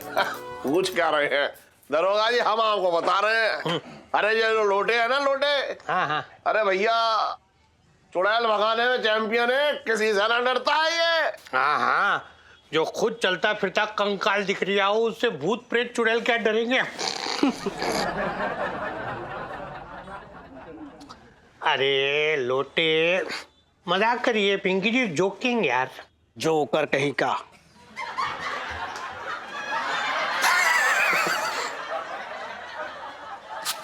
पूछ क्या रहे हैं दरोगा जी, हम आपको बता रहे हैं। अरे ये जो लोटे है ना लोटे, हाँ हाँ, अरे भैया चुड़ैल भगाने में चैंपियन है, किसी से ना डरता है ये। हाँ हाँ, जो खुद चलता फिरता कंकाल दिख रहा हो उससे भूत प्रेत चुड़ैल क्या डरेंगे? अरे लोटे मजाक करिए पिंकी जी, जोकिंग यार, जोकर कहीं का।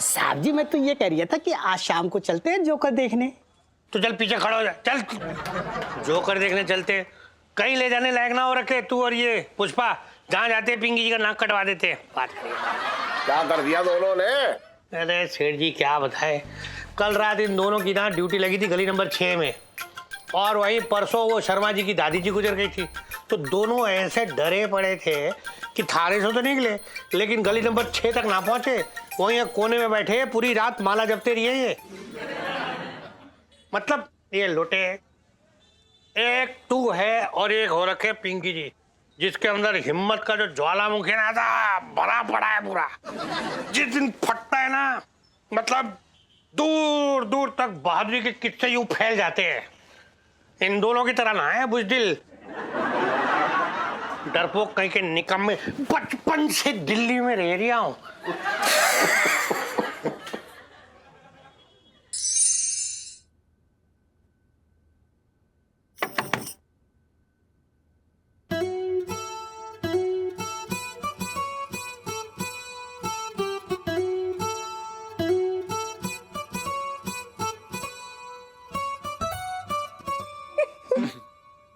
साहब जी मैं तो ये कह रहा था कि आज शाम को चलते हैं जोकर देखने। तो चल पीछे खड़ा हो जा, चल जोकर देखने चलते। कहीं ले जाने लायक ना हो रखे तू और ये पुष्पा, जहाँ जाते पिंकी जी का नाक कटवा देते। बात करिए क्या कर दिया दोनों ने? अरे सेठ जी क्या बताए, कल रात इन दोनों की ना ड्यूटी लगी थी गली नंबर 6 में, और वही परसों वो शर्मा जी की दादी जी गुजर गई थी। तो दोनों ऐसे डरे पड़े थे कि थाने से तो निकले लेकिन गली नंबर 6 तक ना पहुंचे, वहीं एक कोने में बैठे पूरी रात माला जपते रहे। ये मतलब ये लोटे, एक तू है और एक हो रखे पिंकी जी, जिसके अंदर हिम्मत का जो ज्वालामुखी ना था भरा पड़ा है पूरा। जिस दिन फटता है ना, मतलब दूर दूर तक बहादुरी के किस्से यूं फैल जाते हैं। इन दोनों की तरह ना है बुजदिल। डरपोक कहीं के निकम्मे, बचपन से दिल्ली में रह रहा हूँ।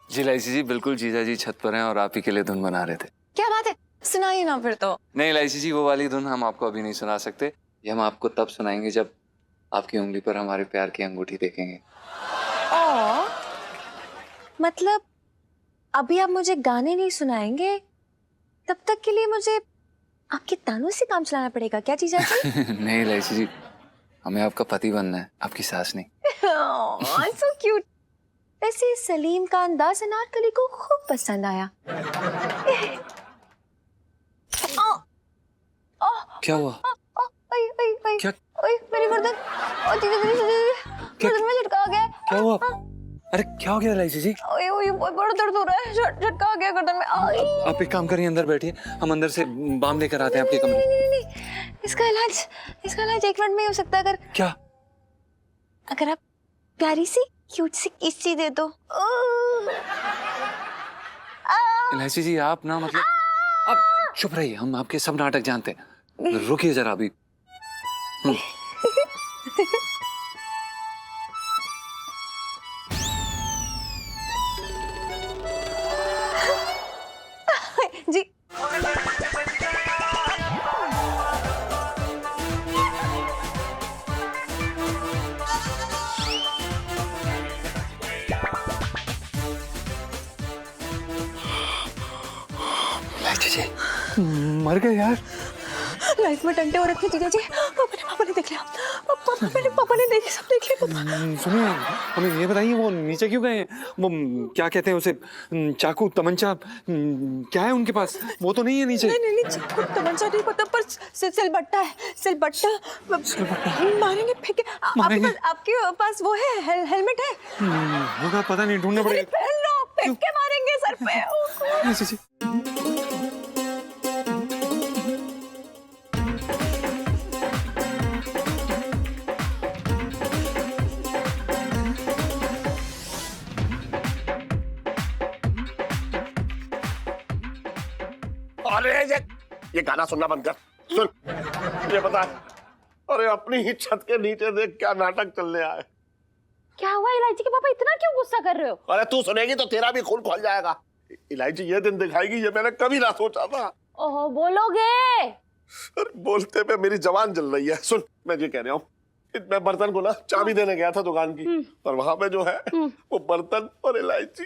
जी इलायची जी, बिल्कुल जीजा जी छत पर हैं और आप ही के लिए धुन बना रहे थे। क्या बात है, सुनाइए ना फिर तो। नहीं इलायची जी, वो वाली धुन हम आपको अभी नहीं सुना सकते। ये हम आपको तब सुनाएंगे जब आपकी उंगली पर हमारे प्यार की अंगूठी देखेंगे। ओ, मतलब अभी आप मुझे गाने नहीं सुनाएंगे, तब तक के लिए मुझे आपके तानों से काम चलाना पड़ेगा क्या जीजा जी? नहीं इलायची जी, हमें आपका पति बनना है, आपकी सास नहीं। So cute. वैसे सलीम का अंदाज अनारकली को खूब पसंद आया। क्या हुआ? क्या? मेरी गर्दन, गर्दन में झटका आ गया। क्या हुआ? अरे क्या हो गया इलायची जी? बड़ा दर्द हो रहा है, झटका आ गया गर्दन में। आप एक काम करिए, अंदर बैठिए, हम अंदर से बाम लेकर आते हैं आपके कमरे। नहीं, इसका इलाज 1 मिनट में ही हो सकता है। अगर क्या? अगर आप प्यारी सी क्यूट सी किस्सी दे दो। इलायची जी आप ना मतलब आप चुप रहिए, हम आपके सब नाटक जानते हैं। रुकिए जरा अभी। जी मर गए यार। लाइफ में टंटे और रखे जीजा जी। पापा ने देख लिया। पापा ने सब देख लिया। सुनिए, हमें ये बताइए वो नीचे क्यों गए? वो क्या कहते हैं उसे, चाकू तमंचा क्या है उनके पास? वो तो नहीं है नीचे। नहीं चाकू तमंचा नहीं पता, पर सिलबट्टा है। सिलबट्टा मारेंगे, फेंके। आपके पास वो है, हेलमेट है? होगा, पता नहीं, ढूंढना पड़ेगा। पहन लो, फेंक के मारेंगे सर पे। अरे ये गाना सुनना बंद कर। सुन, ये बता, अरे अपनी ही छत के नीचे देख क्या नाटक चलने आए। क्या हुआ इलायची के पापा, इतना क्यों गुस्सा कर रहे हो? अरे तू सुनेगी तो तेरा भी खून खोल जाएगा। इलायची ये दिन दिखाएगी, ये मैंने कभी ना सोचा था। ओहो, बोलोगे? अरे बोलते पे मेरी जवान जल रही है। सुन, मैं ये कह रहा हूँ, मैं बर्तन को ना चाबी देने गया था दुकान की, और वहां पे जो है वो बर्तन और इलायची।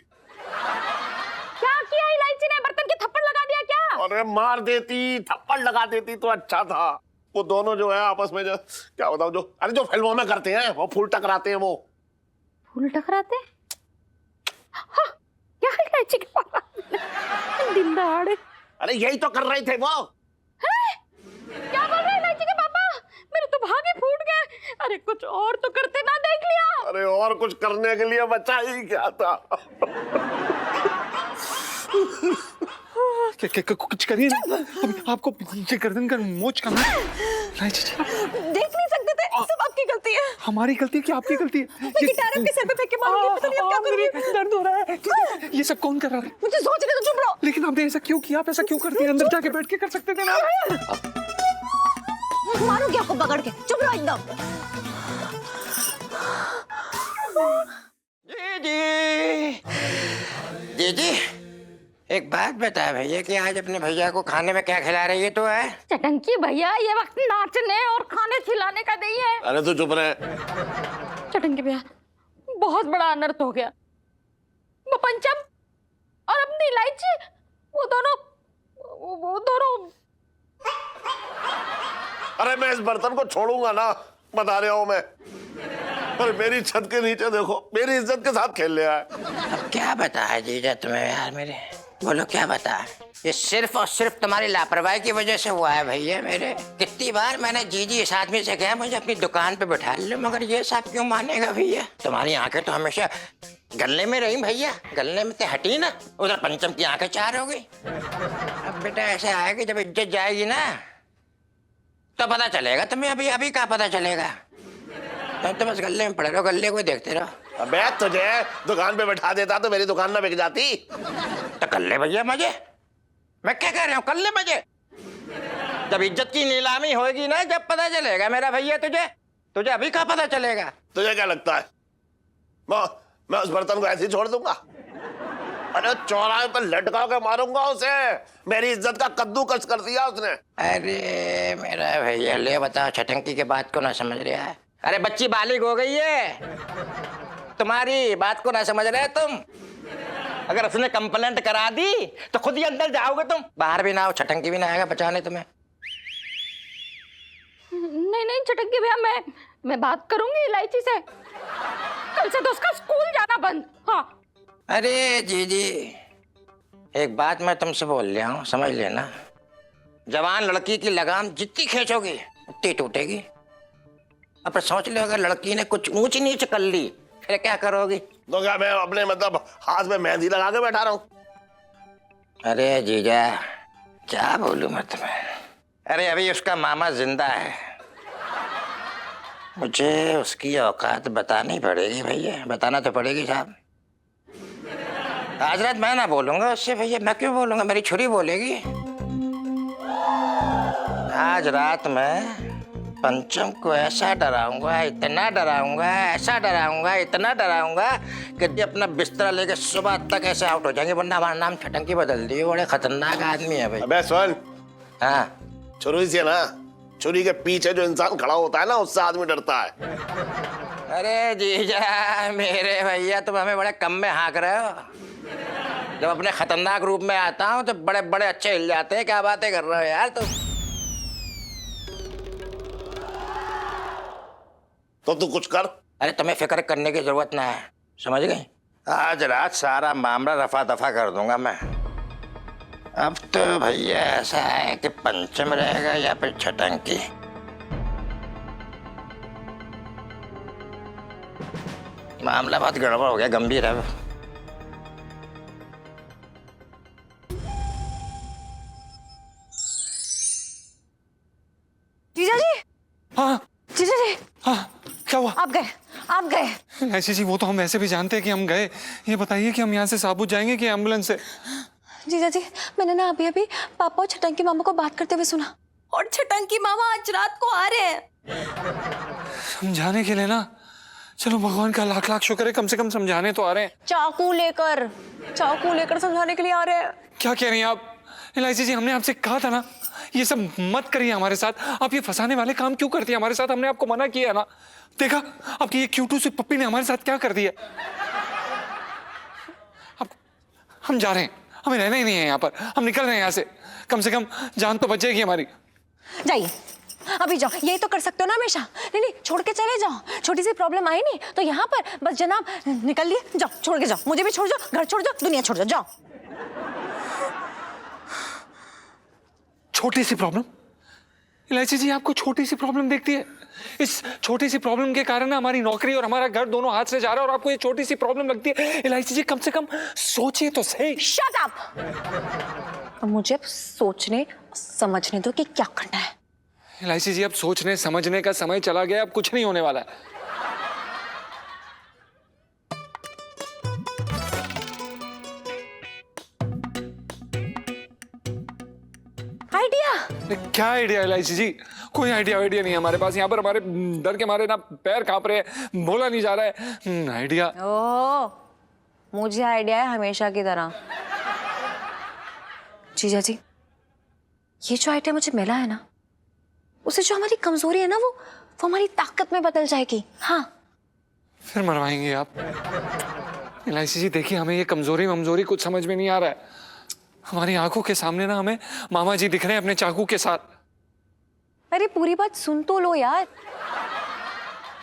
क्या किया इलायची ने? बर्तन के थप्पड़ लगा दिया क्या? अरे मार देती, थप्पड़ लगा देती तो अच्छा था। वो दोनों जो है आपस में, जो क्या बताऊं, जो फिल्मों में करते हैं, वो फूल टकराते हैं। वो फूल टकराते? हाँ, क्या इलायची के पापा दिन दहाड़े? अरे यही तो कर रहे थे वो। क्या बोल रहे इलायची के पापा? मेरे तो भागे फूट गए। अरे कुछ और तो करते ना, देख लिया। अरे और कुछ करने के लिए बचा ही क्या था। कुछ करिए ना, आपको गर्दन का मोच कम है। देख नहीं सकते थे, सब आपकी गलती है। हमारी गलती क्या आपकी गलती है? गिटार आपके सर पे फेंक के मारूंगी, पता नहीं अब क्या करूंगी। दर्द हो रहा है। ये सब कौन कर रहा है? मुझे सोचने तो चुप रहो। लेकिन आपने ऐसा क्यों किया? आप ऐसा क्यों करती हैं? अंदर जाके बैठ के कर सकते थे ना। मारूंगी आपको पकड़ के, चुप रहो एकदम। दीदी, एक बात बता भैया कि आज अपने भैया को खाने में क्या खिला रही है? तो है चटंकी भैया, ये वक्त नाचने और खाने खिलाने का नहीं है। अरे तू चुप रहे। चटंकी भैया, बहुत बड़ा अनर्थ हो गया। वो पंचम और अपनी इलायची, वो दोनों अरे मैं इस बर्तन को छोड़ूंगा ना, बता रहा हूं मैं। पर मेरी छत के नीचे देखो, मेरी इज्जत के साथ खेल रहा है। अब क्या बताया जीजा तुम्हें यार मेरे? बोलो क्या बताया? ये सिर्फ और सिर्फ तुम्हारी लापरवाही की वजह से हुआ है भैया मेरे। कितनी बार मैंने जी इस आदमी से कहा मुझे अपनी दुकान पे बैठा लो, मगर ये साहब क्यों मानेगा भैया। तुम्हारी आंखें तो हमेशा गलने में रही भैया, गलने में से हटी ना, उधर पंचम की आंखें चार हो गई। अब बेटा ऐसा है कि जब इज्जत जाएगी ना तो पता चलेगा तुम्हें। अभी अभी क्या पता चलेगा, तुम तो बस गले में पड़े रहो, गले को देखते रहो। अबे तुझे दुकान पे बैठा देता तो मेरी दुकान ना बिक जाती। तो कर ले भैया मजे, मैं क्या कह रहा हूँ, कर ले मजे। जब इज्जत की नीलामी होगी ना जब पता चलेगा मेरा भैया तुझे। तुझे अभी क्या पता चलेगा। तुझे क्या लगता है मैं उस बर्तन को ऐसे ही छोड़ दूंगा? अरे चौराहे पर लटका के मारूंगा उसे। मेरी इज्जत का कद्दूकस कर दिया उसने। अरे मेरा भैया ले बताओ, छटंकी के बात को ना समझ रहा है। अरे बच्ची बालिग हो गई है, तुम्हारी बात को ना समझ रहे तुम। अगर उसने कंप्लेंट करा दी तो खुद ही अंदर जाओगे तुम, बाहर भी ना हो, छटंकी भी ना आएगा बचाने तुम्हें। नहीं नहीं छटंकी भैया, मैं बात करूंगी इलायची से। कल से तो उसका स्कूल जाना बंद। हाँ। अरे जी एक बात मैं तुमसे बोल रहा हूँ, समझ लेना। जवान लड़की की लगाम जितनी खींचोगी उतनी टूटेगी। अब सोच लो अगर लड़की ने कुछ ऊंच नीच कर ली फिर क्या करोगी। तो क्या मैं अपने मतलब हाथ में मेहंदी लगा के बैठा रहा हूँ? अरे जीजा क्या बोलूं मैं तुम्हें। अरे अभी उसका मामा जिंदा है, मुझे उसकी औकात बतानी पड़ेगी भैया, बताना तो पड़ेगी साहब। आज रात मैं ना बोलूंगा उससे भैया, मैं क्यों बोलूंगा, मेरी छुरी बोलेगी। आज रात मैं पंचम को ऐसा डराऊंगा, इतना डराऊंगा, ऐसा डराऊंगा, इतना डराऊंगा कि अपना बिस्तरा लेके सुबह तक ऐसे आउट हो जाएंगे। वरना हमारा नाम छटंकी बदल दिए, बड़े खतरनाक आदमी है भाई। अबे सुन, हाँ छुरी से ना, छुरी के पीछे जो इंसान खड़ा होता है ना उससे आदमी डरता है। अरे जीजा मेरे भैया तुम हमें बड़े कम में हाँक रहे हो। जब अपने खतरनाक रूप में आता हूँ तो बड़े बड़े अच्छे हिल जाते हैं। क्या बातें कर रहे हो यार तुम। तो तू कुछ कर। अरे तुम्हें फिक्र करने की जरूरत ना है, समझ गई। आज रात सारा मामला रफा दफा कर दूंगा मैं। अब तो भैया ऐसा है कि पंचम रहेगा या फिर छटंकी। मामला बहुत गड़बड़ हो गया, गंभीर है। जीजा जी। हाँ जीजा जी। हाँ क्या हुआ? आप गए। ऐसी जी वो तो हम वैसे भी जानते हैं कि हम गए। ये बताइए कि हम यहाँ से साबुत जाएंगे कि एम्बुलेंस से? जीजा जी मैंने ना अभी अभी पापा और छटंकी मामा को बात करते हुए सुना, और छटंकी मामा आज रात को आ रहे हैं। समझाने के लिए ना? चलो भगवान का लाख लाख शुक्र है, कम से कम समझाने तो आ रहे हैं। चाकू लेकर समझाने के लिए आ रहे हैं। क्या कह रही हैं आप? इलायची जी हमने आपसे कहा था ना ये सब मत करिए हमारे साथ। आप ये फंसाने वाले काम क्यों करती है हमारे साथ? हमने आपको मना किया ना। देखा आपकी ये क्यूटू सी पप्पी ने हमारे साथ क्या कर दिया। अब हम जा रहे हैं, हमें रहना ही नहीं है यहाँ पर। हम निकल रहे हैं यहाँ से, कम से कम जान तो बचेगी हमारी। जाइए अभी जाओ, यही तो कर सकते हो ना हमेशा। नहीं छोड़ के चले जाओ, छोटी सी प्रॉब्लम आई नहीं तो यहाँ पर बस जनाब निकल लिए। जाओ छोड़ के जाओ, मुझे भी छोड़ जाओ, घर छोड़ जाओ, दुनिया छोड़ जाओ, जाओ। छोटी सी प्रॉब्लम? इलायची जी आपको छोटी सी प्रॉब्लम देखती है? इस छोटी सी प्रॉब्लम के कारण हमारी नौकरी और हमारा घर दोनों हाथ से जा रहा है और आपको ये छोटी सी प्रॉब्लम लगती है? इलायची जी कम से कम सोचिए तो सही। Shut up. मुझे सोचने समझने दो कि क्या करना है। इलायची जी अब सोचने समझने का समय चला गया, अब कुछ नहीं होने वाला है। आइडिया? क्या आइडिया इलायची जी? कोई आइडिया नहीं है हमारे पास। यहाँ पर हमारे डर के मारे ना पैर कांप रहे हैं, बोला नहीं जा रहा है। आइडिया? ओह मुझे आइडिया है हमेशा की तरह। जीजा जी ये जो आइडिया मुझे मिला है ना, उसे जो हमारी कमजोरी है ना वो हमारी ताकत में बदल जाएगी। हाँ फिर मरवाएंगे आप। इलायची जी देखिए हमें ये कमजोरी कुछ समझ में नहीं आ रहा है। हमारी आंखों के सामने ना हमें मामा जी दिख रहे हैं अपने चाकू के साथ। अरे पूरी बात सुन तो लो यार,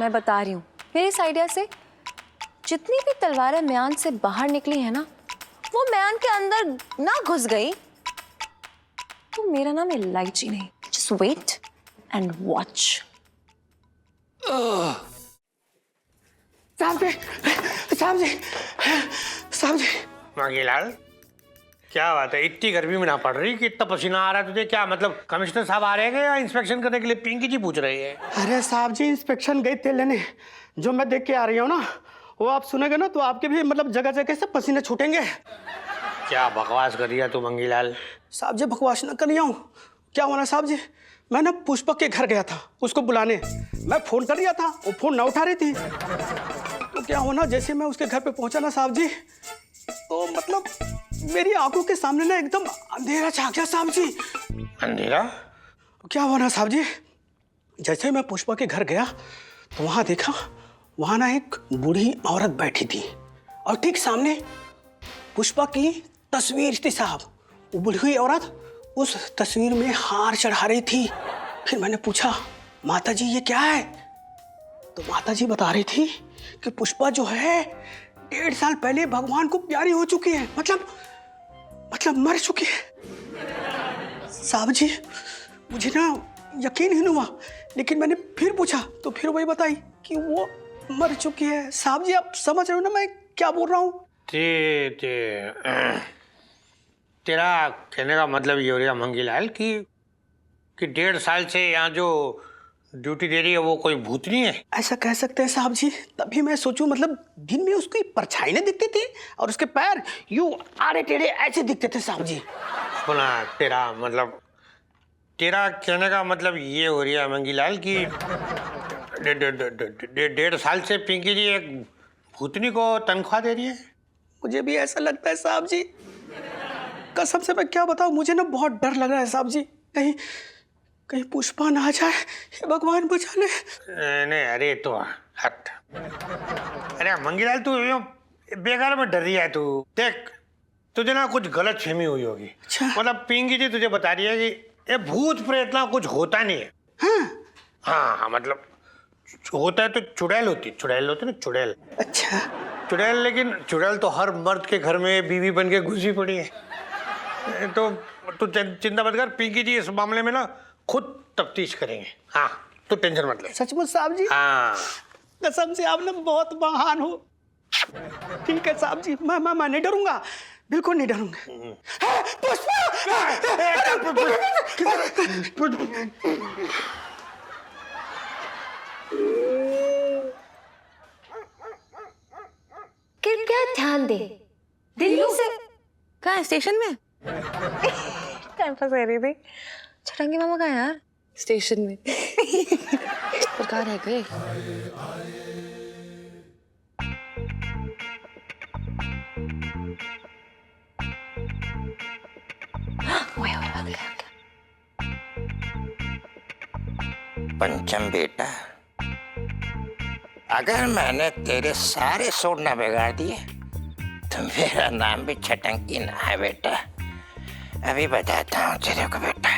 मैं बता रही हूँ। मेरे इस आइडिया से जितनी भी तलवारें म्यान से बाहर निकली है ना, वो म्यान के अंदर ना घुस गई तो मेरा नाम इलायची नहीं. Just wait and watch. साहब जी, साहब जी, साहब जी। मंगीलाल, क्या बात है, इतनी गर्मी में ना पड़ रही कि इतना पसीना आ रहा है तुझे? क्या मतलब कमिश्नर साहब आ रहे हैं या इंस्पेक्शन करने के लिए पिंकी जी पूछ रही है? अरे साहब जी, इंस्पेक्शन गई तेल लेने. जो मैं देख के आ रही हूँ ना, वो आप सुनेंगे ना तो आपके भी मतलब जगह जगह से पसीने छूटेंगे. क्या बकवास कर दिया तू मंगीलाल? साहब जी बकवास न कर रही हूँ. क्या हुआ ना साहब जी, मैं ना पुष्पक के घर गया था उसको बुलाने. मैं फोन कर दिया था, वो फोन ना उठा रही थी. तो क्या हुआ ना, जैसे मैं उसके घर पे पहुंचा ना साहब जी, तो मतलब मेरी आंखों के सामने ना एकदम अंधेरा छा गया साहब जी. अंधेरा? तो क्या हुआ ना साहब जी, जैसे मैं पुष्पक के घर गया तो वहां देखा, वहां ना एक बूढ़ी औरत बैठी थी और ठीक सामने पुष्पा की तस्वीर थी साहब. वो बूढ़ी औरत उस तस्वीर में हार चढ़ा रही थी. फिर मैंने पूछा, माता जी ये क्या है? तो माता जी बता रही थी कि पुष्पा जो है 1.5 साल पहले भगवान को प्यारी हो चुकी है, मतलब मर चुकी है. साहब जी मुझे ना यकीन ही नहीं हुआ, लेकिन मैंने फिर पूछा तो फिर वही बताई कि वो मर चुकी है. साहब जी आप समझ रहे हो ना मैं क्या बोल रहा हूँ? तेरा कहने का मतलब ये हो रहा मंगीलाल कि 1.5 साल से यहाँ जो ड्यूटी दे रही है वो कोई भूतनी है? ऐसा कह सकते हैं साहब जी. तभी मैं सोचूं, मतलब दिन में उसकी परछाई नहीं दिखती थी और उसके पैर यूं आड़े टेढ़े ऐसे दिखते थे साहब जी. सुना, तेरा कहने का मतलब ये हो रहा है मंगीलाल कि 1.5 साल से पिंकी जी एक भूतनी को तनख्वाह दे रही है? मुझे भी ऐसा लगता है साहब जी. कसम से मैं क्या बताऊं, मुझे ना बहुत डर लग रहा है साहब जी. कहीं पुष्पा ना आ जाए, हे भगवान बचा ले. नहीं अरे तो हट. अरे मंगीलाल तू बेकार में डर रही है तू. देख तुझे ना कुछ गलत फहमी हुई होगी. अच्छा. मतलब पिंकी जी तुझे बता रही है कि ये भूत प्रेत ना कुछ होता नहीं है. हाँ मतलब होता है तो चुड़ैल होती ना, चुड़ैल. अच्छा. चुड़ैल, लेकिन चुड़ैल तो हर मर्द के घर में बीवी बन के घुसी पड़ी है. तो तू चिंता मत कर, पिंकी जी इस मामले में ना खुद तफ्तीश करेंगे. हाँ तो टेंशन मत ले. सचमुच साहब जी? हाँ कसम से आप ना बहुत महान हो. ठीक है साहब जी, मैं नहीं डरूंगा, बिल्कुल नहीं डरूंगा. कृपया ध्यान दे, दिल्ली से कहाँ स्टेशन में टाइम पास कर रही थी. छटंगी मामा कहाँ यार? स्टेशन में. पर कहाँ रह गए? पंचम बेटा, अगर मैंने तेरे सारे सूट ना बिगाड़ दिए तो मेरा नाम भी छटंकी ना है बेटा. अभी बताता हूँ तेरे को बेटा.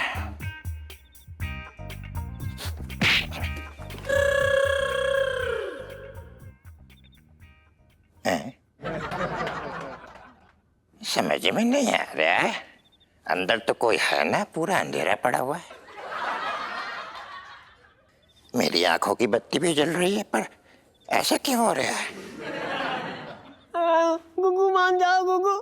समझ में नहीं आ रहा है, अंदर तो कोई है ना, पूरा अंधेरा पड़ा हुआ है. मेरी आंखों की बत्ती भी जल रही है, पर ऐसा क्यों हो रहा है? गुग्गू मान जाओ गुग्गू,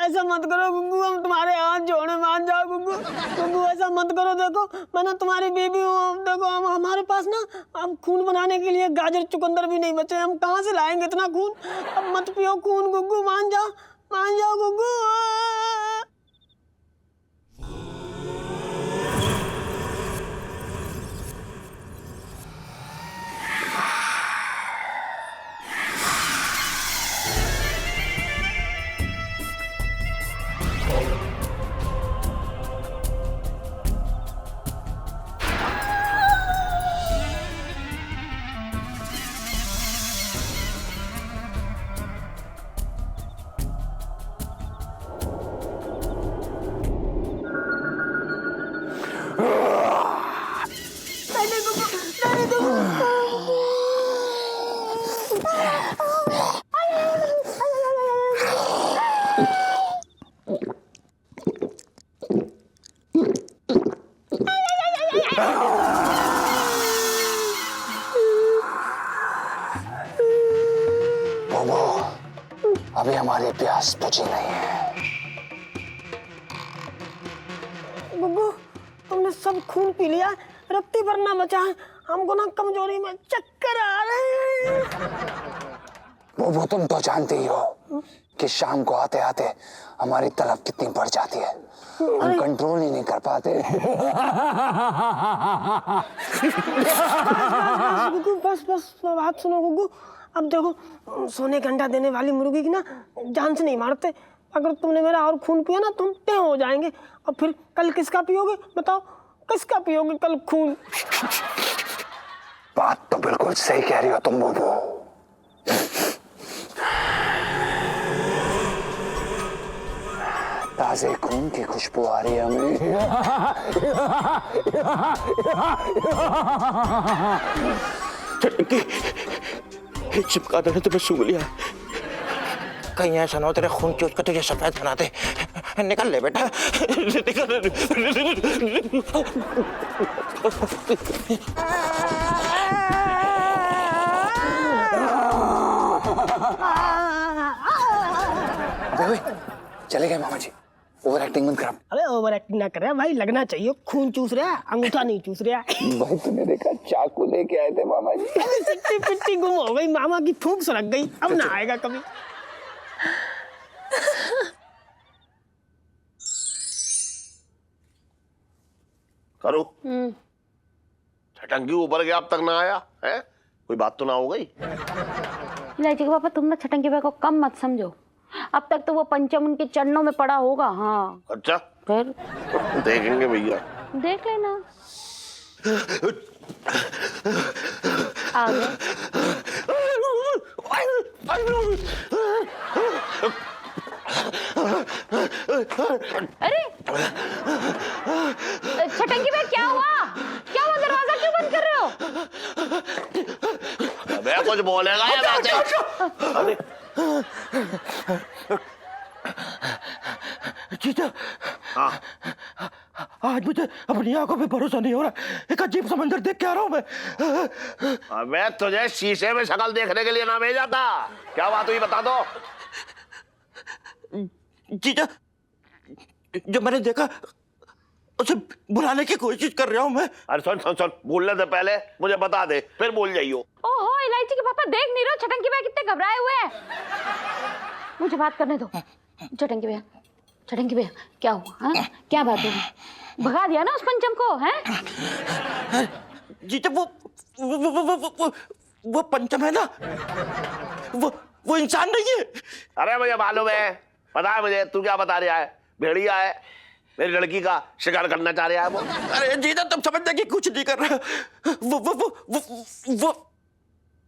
ऐसा मत करो गुग्गू, हम तुम्हारे हाथ जोड़े, मान जाओ गुग्गू. गुग्गू ऐसा मत करो, देखो मैं ना तुम्हारी बीबी हूँ. देखो हमारे पास ना अब खून बनाने के लिए गाजर चुकंदर भी नहीं बचे, हम कहाँ से लाएंगे इतना खून? अब मत पियो खून गुग्गू, मान जाओ गुग्गू. बोबो, अभी हमारी प्यास बुझी नहीं है। गुग्गू तुमने सब खून पी लिया, रत्ती भरना बचा है। हमको ना कमजोरी में चक्कर आ रहे हैं। बोबो, तुम तो जानती ही हो कि शाम को आते आते हमारी तलब कितनी बढ़ जाती है, हम कंट्रोल ही नहीं कर पाते। गुग्गू बस बस बात सुनो गुग्गू। अब देखो, सोने का अंडा देने वाली मुर्गी की ना जान से नहीं मारते। अगर तुमने मेरा और खून पिया ना तुम टे हो जाएंगे। और फिर कल किसका पियोगे बताओ, किसका पियोगे कल खून? बात तो बिल्कुल सही कह रही हो तुम बोबो। ताजे खून की खुशबू आ रही है हमें। चिपका देने तुम्हें सूंघ लिया, कहीं ऐसा ना हो तेरे खून चूस कर तुझे सफेद बना दे। निकल ले बेटा, चले गए मामा जी, ओवर एक्टिंग मत कर। अरे ओवर एक्टिंग ना कर रहा भाई, लगना चाहिए खून चूस रहा है, अंगूठा नहीं चूस रहा है। भाई तुमने देखा चाकू लेके आए थे मामा जी। सिट्टी पिट्टी गुम हो गई, मामा की फूंक सरक गई, अब ना आएगा कभी। करो छटंगी ऊपर गया अब तक ना आया है, कोई बात तो ना हो गई? इलायची के पापा तुम ना छटंगी भाई को कम मत समझो, अब तक तो वो पंचम उनके चरणों में पड़ा होगा। हाँ अच्छा फिर देखेंगे भैया, देख लेना। आ गए। अरे छटंगी भाई क्या हुआ, क्या हुआ, दरवाजा क्यों बंद कर रहे हो? अबे कुछ बोलेगा या वैसे? अरे जीजा, हाँ आज मुझे अपनी आंखों पे भरोसा नहीं हो रहा, एक अजीब सा मंजर देख के आ रहा हूँ मैं। अबे तुझे शीशे में शक्ल देखने के लिए ना भेजा था, क्या बात हुई बता दो। जीजा, जो मैंने देखा उसे बुलाने की कोशिश कर रहा हूँ मैं। अरे सुन सुन सुन, बोलने से पहले मुझे बता दे, फिर बोल जाइयो। ओहो इलायची के पापा देख नहीं रहे छटंगी भाई कितने घबराए हुए हैं। मुझे बात करने दो। छटंगी भैया, छटंगी भैया क्या हुआ? हाँ क्या बात हुई? भगा दिया ना उस पंचम को? हैं जीजा वो पंचम है ना, वो इंसान नहीं है। अरे मुझे मालूम है, पता है मुझे, तू क्या बता रहा है? भेड़िया है, मेरी लड़की का शिकार करना चाह रहा है वो। अरे जीजा तुम समझने की कुछ नहीं कर रहा,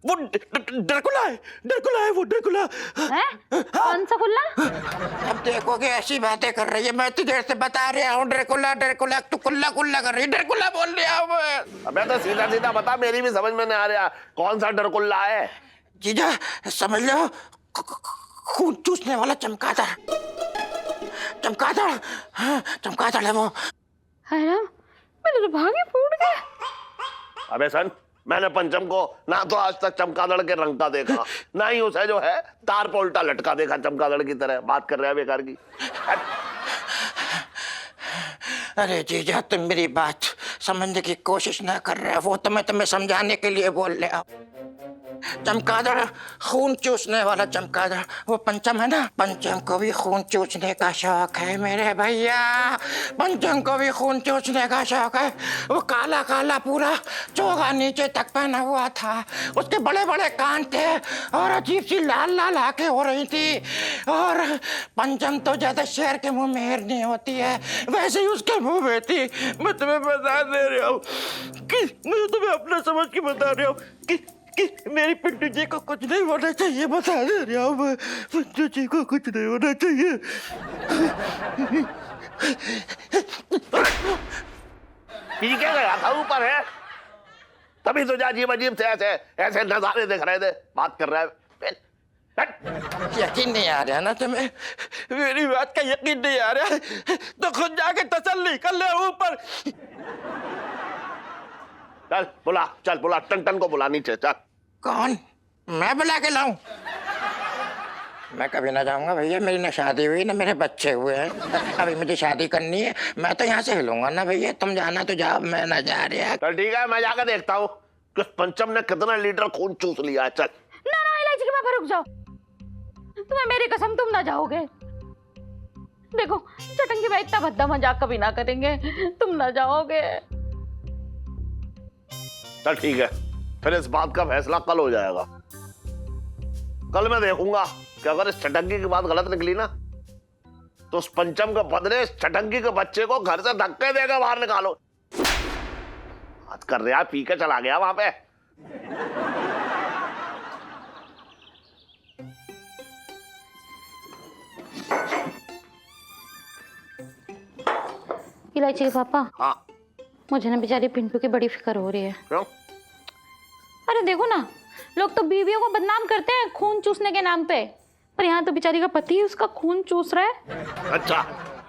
वो ड्रैकुला है, ड्रैकुला है वो, ड्रैकुला। कौन सा खुल्ला? अब देखोगे ऐसी बातें कर रही है, मैं इतनी देर से बता रहा हूँ ड्रैकुला ड्रैकुला, तू कुल्ला कुल्ला कर रही है, ड्रैकुला बोल रहा हूँ मैं। अबे तो सीधा सीधा बता, मेरी भी समझ में नहीं आ रहा कौन सा डरकुल्ला है। जीजा समझ लो, खून चूसने वाला चमगादड़, चमगादड़, हाँ चमगादड़ है वो। है ना, मेरे तो भागे फूट गए। अबे सन, मैंने पंचम को ना तो आज तक चमगादड़ के रंग का देखा, ना ही उसे जो है तार पर उल्टा लटका देखा चमगादड़ की तरह। बात कर रहा है बेकार की। अरे जीजा तुम मेरी बात समझने की कोशिश ना कर रहे हो, वो तो मैं तुम्हें समझाने के लिए बोल रहा हूँ। चमगादड़, खून चूसने वाला चमगादड़, वो पंचम है ना, पंचम को भी खून चूसने का शौक है मेरे भैया, पंचम को भी खून चूसने का शौक है। वो काला काला पूरा चोगा नीचे तक पहना हुआ था, उसके बड़े बड़े कान थे और अजीब सी लाल लाल आंखें हो रही थी। और पंचम तो ज्यादा शेर के मुंह में हिरनी होती है, वैसे ही उसके मुंह में थी। मैं तुम्हें बता दे रहा हूँ कि मैं तुम्हें अपना समझ के बता रहा हूँ कि मेरी पिंटू जी को कुछ नहीं होना चाहिए, बता दे रहा हूँ मैं, पिंटू जी को कुछ नहीं होना चाहिए। ठीक है, गया था ऊपर है, तभी तो अजीब अजीब से ऐसे ऐसे नजारे देख रहे थे, बात कर रहा है। यकीन नहीं आ रहा ना तुम्हें, मेरी बात का यकीन नहीं आ रहा है तो खुद जाके तसल्ली कर ले ऊपर। चल बुला, चल बुला, टन को बुला नीचे, चल। कौन? मैं बुला के लाऊं? मैं कभी ना जाऊंगा भैया, मेरी ना शादी हुई ना मेरे बच्चे हुए हैं। अभी मुझे शादी करनी है, मैं तो यहाँ से हिलूंगा ना भैया। तुम जाना तो जाओ, मैं ना जा रहा। चल ठीक है, मैं जाकर देखता हूँ कि पंचम ने कितना लीटर खून चूस लिया है। चल। ना ना इलायची के पापा, रुक जाओ। तुम्हें मेरी कसम, तुम ना जाओगे। देखो चटंगी भाई इतना भद्दा मजाक कभी ना करेंगे, तुम ना जाओगे। चल ठीक है, फिर इस बात का फैसला कल हो जाएगा। कल मैं देखूंगा कि अगर इस चटंगी की बात गलत निकली ना, तो उस पंचम के बदले इस चटंगी के बच्चे को घर से धक्के देकर बाहर निकालो। बात कर रहा, पी के चला गया वहां पे। इलायची के पापा, हाँ। मुझे ना बेचारी पिंटू की बड़ी फिक्र हो रही है। क्यों? अरे देखो ना, लोग तो बीवियों को बदनाम करते हैं खून चूसने के नाम पे, पर यहाँ तो बेचारी का पति उसका खून चूस रहा है। अच्छा,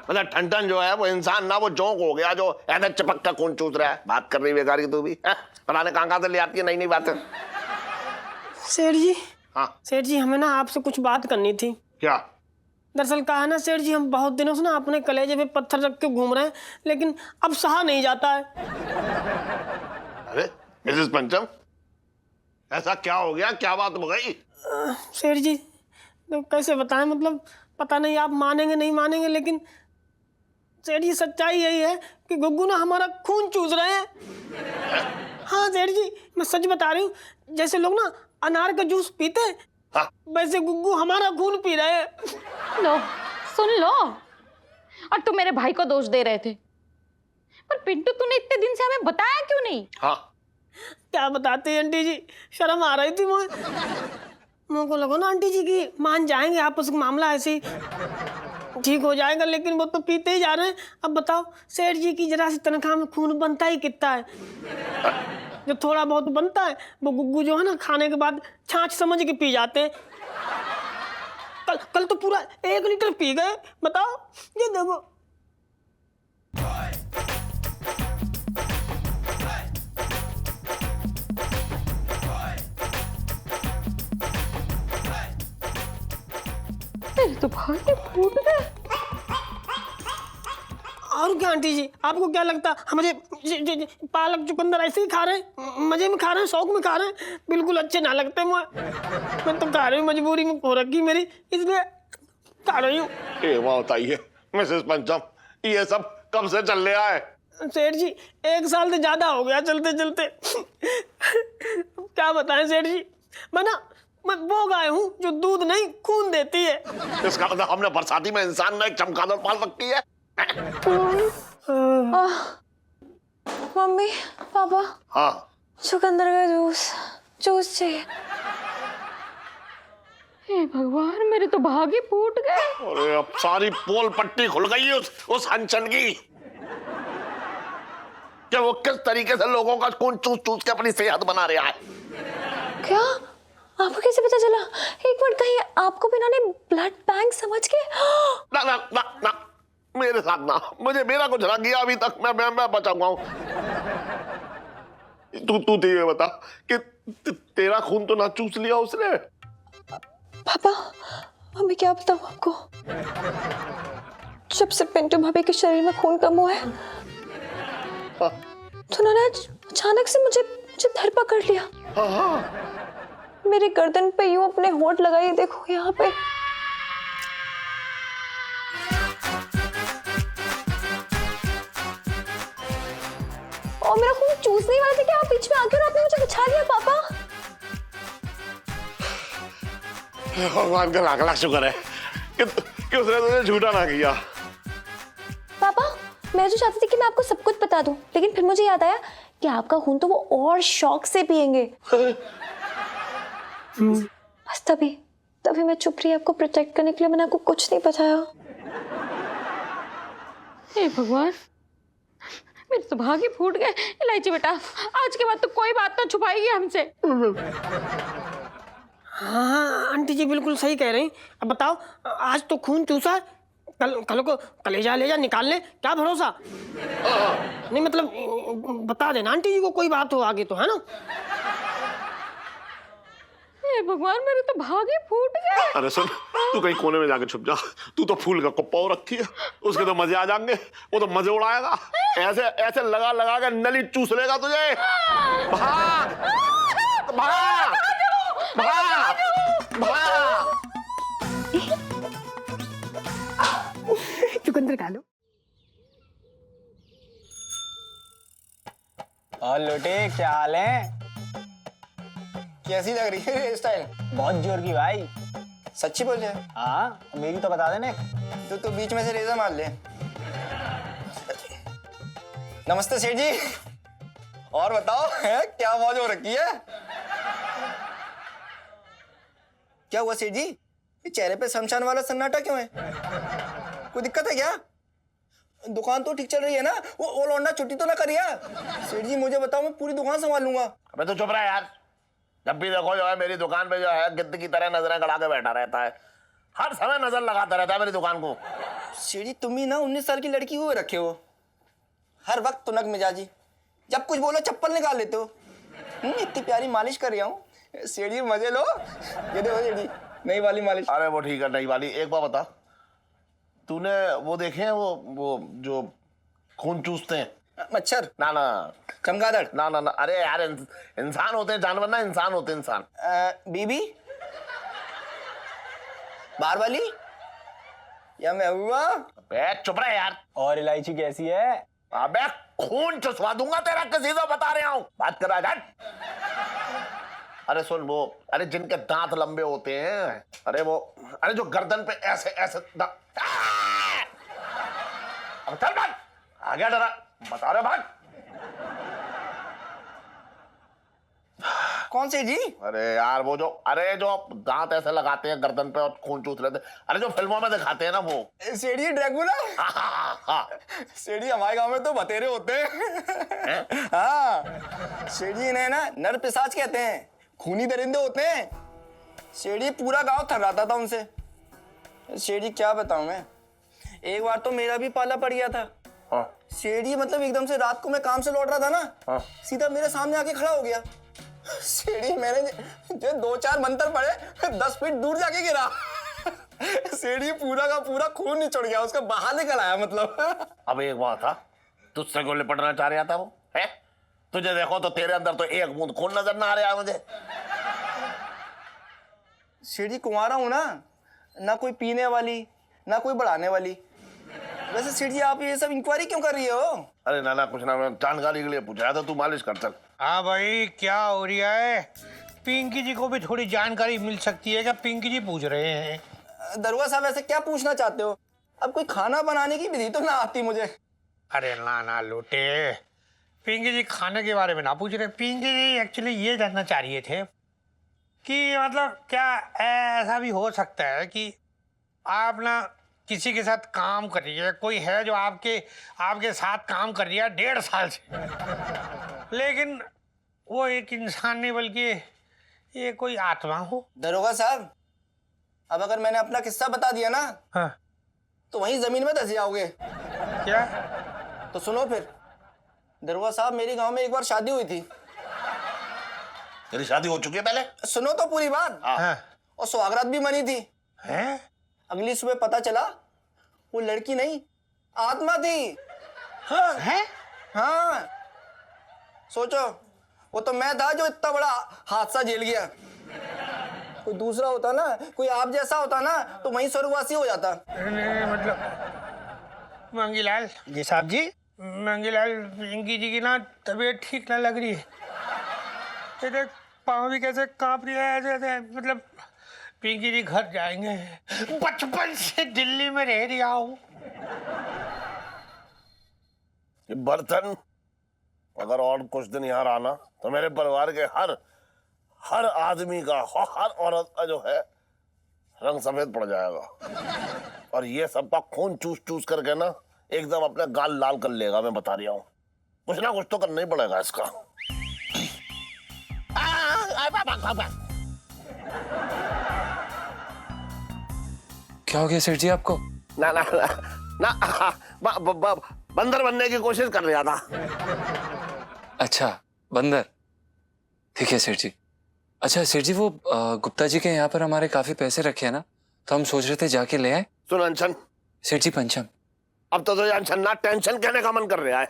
मतलब ठंडन जो है वो इंसान ना, वो जोंक हो गया जो ऐसा चिपक का खून चूस रहा है। बात कर रही बेकार की तू भी, पता नहीं कहाँ से ले आती है नई नई बातें। सेठ जी। हाँ सेठ जी, हमें ना आपसे कुछ बात करनी थी। क्या? दरअसल कहा है ना सेठ जी, हम बहुत दिनों से ना अपने कलेजे पे पत्थर रख के घूम रहे हैं, लेकिन अब सहा नहीं जाता है। अरे मिसेस पंचम, ऐसा क्या हो गया, क्या बात हो गई? सेठ जी तो कैसे बताएं, मतलब पता नहीं आप मानेंगे नहीं मानेंगे, लेकिन सेठ जी सच्चाई यही है कि गुग्गू ना हमारा खून चूस रहे हैं। हाँ सेठ जी, मैं सच बता रही हूँ। जैसे लोग ना अनार का जूस पीते हैं, हाँ। वैसे गुग्गू हमारा खून पी रहे हैं। लो सुन लो, और तुम मेरे भाई को दोष दे रहे थे, पर पिंटू तूने इतने दिन से हमें बताया क्यों नहीं? हाँ क्या बताते हैं आंटी जी, शर्म आ रही थी मुझे को लगा ना आंटी जी की मान जाएंगे, आपस का मामला ऐसे ही ठीक हो जाएगा, लेकिन वो तो पीते ही जा रहे हैं। अब बताओ सेठ जी की जरा सी तनख्वाह में खून बनता ही कितना है? जो थोड़ा बहुत बनता है वो गुग्गू जो है ना खाने के बाद छाछ समझ के पी जाते हैं। कल तो पूरा 1 लीटर पी गए। बताओ, ये देखो। तो भाई फूट गए। और क्या आंटी जी, आपको क्या लगता है मुझे पालक चुकंदर ऐसे ही खा रहे हैं, मजे में खा रहे हैं, शौक में खा रहे हैं? बिल्कुल अच्छे ना लगते मुझे। मैं तो खा रही हूँ, मजबूरी में हो रखी मेरी, इसलिए खा रही हूँ। बताइए मिसेस पंचम, ये सब कब से चल रहा है? सेठ जी 1 साल से ज्यादा हो गया चलते चलते। क्या बताएं सेठ जी, मैं वो गाय हूँ जो दूध नहीं खून देती है। इसका मतलब हमने बरसाती में इंसान ने एक चमगादड़ पाल रखी है। मम्मी पापा, हाँ चुकंदर का जूस चाहिए। हे भगवान, मेरे तो भाग ही फूट गए। अरे अब सारी पोल पट्टी खुल गई है उस हंचन की, कि वो किस तरीके से लोगों का खून चूस चूस के अपनी सेहत बना रहा है। क्या? आपको कैसे पता चला? एक मिनट, कहीं आपको भी इन्होंने ब्लड बैंक समझ के? ना ना ना ना, मेरे साथ ना, मुझे मेरा कुछ ना किया अभी तक, मैं बचा हुआ हूं। तू ये बता कि तेरा खून तो ना चूस लिया उसने? पापा हमें क्या बताऊं आपको, जब से पिंटू भाभी के शरीर में खून कम हुआ है तो उन्होंने अचानक से मुझे धर पकड़ लिया। मेरे गर्दन पे यूं अपने होंठ लगाए, देखो यहाँ पे। और मेरा खून चूसने वाले थे कि आप बीच में आके और आपने मुझे बचा लिया पापा। भगवान का लाख लाख शुक्र है कि उसने तुझे झूठा ना किया। पापा मैं जो चाहती थी कि मैं आपको सब कुछ बता दूं, लेकिन फिर मुझे याद आया कि आपका खून तो वो और शौक से पिएंगे। बस तभी मैं चुप रही, आपको प्रोटेक्ट करने के लिए मैंने आपको कुछ नहीं बताया। हे भगवान, मेरे तो भाग ही फूट गए। इलायची बेटा, आज के बाद तो कोई बात ना छुपाएगी हमसे। हाँ आंटी जी बिल्कुल सही कह रही। अब बताओ, आज तो खून चूसा, कल को कलेजा ले जा निकाल ले, क्या भरोसा। नहीं मतलब बता देना आंटी जी को कोई बात हो आगे तो, है ना। हे भगवान, मेरे तो भाग ही फूट गए। अरे सुन, तू कहीं कोने में जाके छुप जा। तू तो फूल का कुप्पा हो रखी है, उसके तो मजे आ जाएंगे, वो तो मजे उड़ाएगा। ऐसे ऐसे लगा लगा के नली चूस लेगा तुझे। भाग भाग भाग भाग। चुकंदर खा लो। और लोटे क्या हाल है? कैसी लग रही है हेयर स्टाइल? बहुत जोर की भाई। सच्ची बोल रहे? हाँ, मेरी तो बता देने। तो बीच में से रेजा मार ले। नमस्ते सेठ जी। और बताओ है क्या मौज हो रखी है? क्या हुआ सेठ जी, ये चेहरे पे शमशान वाला सन्नाटा क्यों है? कोई दिक्कत है क्या? दुकान तो ठीक चल रही है ना? वो लौंडा छुट्टी तो ना करिए। सेठ जी मुझे बताओ, मैं पूरी दुकान संभालूंगा। अबे तो चुप रहा यार। जब भी देखो जो है मेरी दुकान पे जो है गिद्ध की तरह नजरें गड़ा के बैठा रहता है, हर समय नजर लगाता रहता है मेरी दुकान को। सेठ जी तुम ही ना 19 साल की लड़की हुए रखे हो, हर वक्त तुनक मिजाजी, जब कुछ बोलो चप्पल निकाल लेते हो। इतनी प्यारी मालिश कर रहा हूँ सेठ जी, मजे लो। ये देखो सेठ जी नई वाली मालिश। अरे वो ठीक है नई वाली। एक बार बता, तूने वो देखे हैं वो जो खून चूसते हैं? मच्छर? ना ना चमगादड़? ना ना ना। अरे यार इंसान होते हैं जानवर ना, इंसान होते हैं इंसान। बीबी? बार वाली? या मैं हुआ? अबे चुप रहे यार। और इलायची कैसी है? अबे खून चुसवा दूंगा तेरा, किसी से बता रहा हूँ। बात कर रहा है। अरे सुन वो, अरे जिनके दांत लंबे होते हैं, अरे वो, अरे जो गर्दन पे ऐसे ऐसे अब चल भाग, आ गया डरा, बता रहे भाग। कौन से जी? अरे यार वो जो, अरे जो दांत ऐसे लगाते हैं गर्दन पे और खून चूस लेते हैं, अरे जो फिल्मों में दिखाते हैं ना वो। सेठ जी ड्रैकुला? सेठ जी हमारे गांव में तो बतेरे होते हैं। हाँ सेठ जी इन्हें ना नर पिशाच कहते हैं, खूनी दरिंदे होते हैं। सेठ जी पूरा गांव थर्राता था उनसे। सेठ जी क्या बताऊं मैं, एक बार तो मेरा भी पाला पड़ गया था। सेठ जी मतलब एकदम से रात को मैं काम से लौट रहा था ना, सीधा मेरे सामने आके खड़ा हो गया। सेठ जी मैंने जो 2-4 मंत्र पढ़े, 10 फीट दूर जाके गिरा। सेठ जी पूरा का पूरा खून निचड़ गया, उसका बाहर निकल आया मतलब। अब एक बात था, तुझसे गोले पड़ना चाह रहा था वो है? तुझे देखो तो तेरे अंदर तो एक बूंद खून नजर ना आ रहा है मुझे। सेठ जी कुंवारा हूं ना कोई पीने वाली ना कोई बढ़ाने वाली। वैसे सेठ जी आप ये सब इंक्वायरी क्यों कर रही हो? अरे ना कुछ ना, मैं जानकारी के लिए पूछा था, तू मालिश कर चल। हाँ भाई क्या हो रहा है? पिंकी जी को भी थोड़ी जानकारी मिल सकती है क्या? पिंकी जी पूछ रहे हैं। दरोगा साहब ऐसे क्या पूछना चाहते हो? अब कोई खाना बनाने की विधि तो ना आती मुझे। अरे ना लोटे, पिंकी जी खाने के बारे में ना पूछ रहे। पिंकी जी एक्चुअली ये जानना चाह रहे थे कि मतलब क्या ऐसा भी हो सकता है कि आप ना किसी के साथ काम कर रही है, कोई है जो आपके साथ काम कर रही है 1.5 साल से, लेकिन वो एक इंसान नहीं बल्कि ये कोई आत्मा हो? दरोगा साहब अब अगर मैंने अपना किस्सा बता दिया ना, हाँ। तो वहीं जमीन में धस जाओगे। क्या? तो सुनो फिर। दरोगा साहब मेरे गांव में एक बार शादी हुई थी। तेरी शादी हो चुकी है पहले? सुनो तो पूरी बात। हाँ। और सुहागरात भी मनी थी। हैं? अगली सुबह पता चला वो लड़की नहीं आत्मा थी। हाँ। हैं? हाँ सोचो, वो तो मैं था जो इतना बड़ा हादसा झेल गया। कोई दूसरा होता ना, कोई आप जैसा होता ना, तो वहीं स्वर्गवासी हो जाता। मतलब मंगीलाल जी साहब जी, मंगीलाल पिंकी जी की ना तबीयत ठीक ना लग रही है। तेरे पाँव भी कैसे कांप रही है ऐसे, मतलब पिंकी जी घर जाएंगे। बचपन से दिल्ली में रह रहा हूँ। ये बर्तन अगर और कुछ दिन यहाँ रहा तो मेरे परिवार के हर आदमी का, हर औरत का जो है रंग सफेद पड़ जाएगा। और ये सबका खून चूस चूस करके ना एकदम अपने गाल लाल कर लेगा। मैं बता रहा हूँ, कुछ ना कुछ तो करना ही पड़ेगा इसका। क्या हो गया सेठ जी आपको? ना ना ना, ना बंदर बनने की कोशिश कर रहा था। अच्छा बंदर, ठीक है सेठ जी। अच्छा सेठ जी, वो गुप्ता जी के यहाँ पर हमारे काफी पैसे रखे हैं ना, तो हम सोच रहे थे जाके ले आए। सुन अनशन। सेठ जी पंचम। अब तो तुझे अनशन ना टेंशन कहने का मन कर रहा है।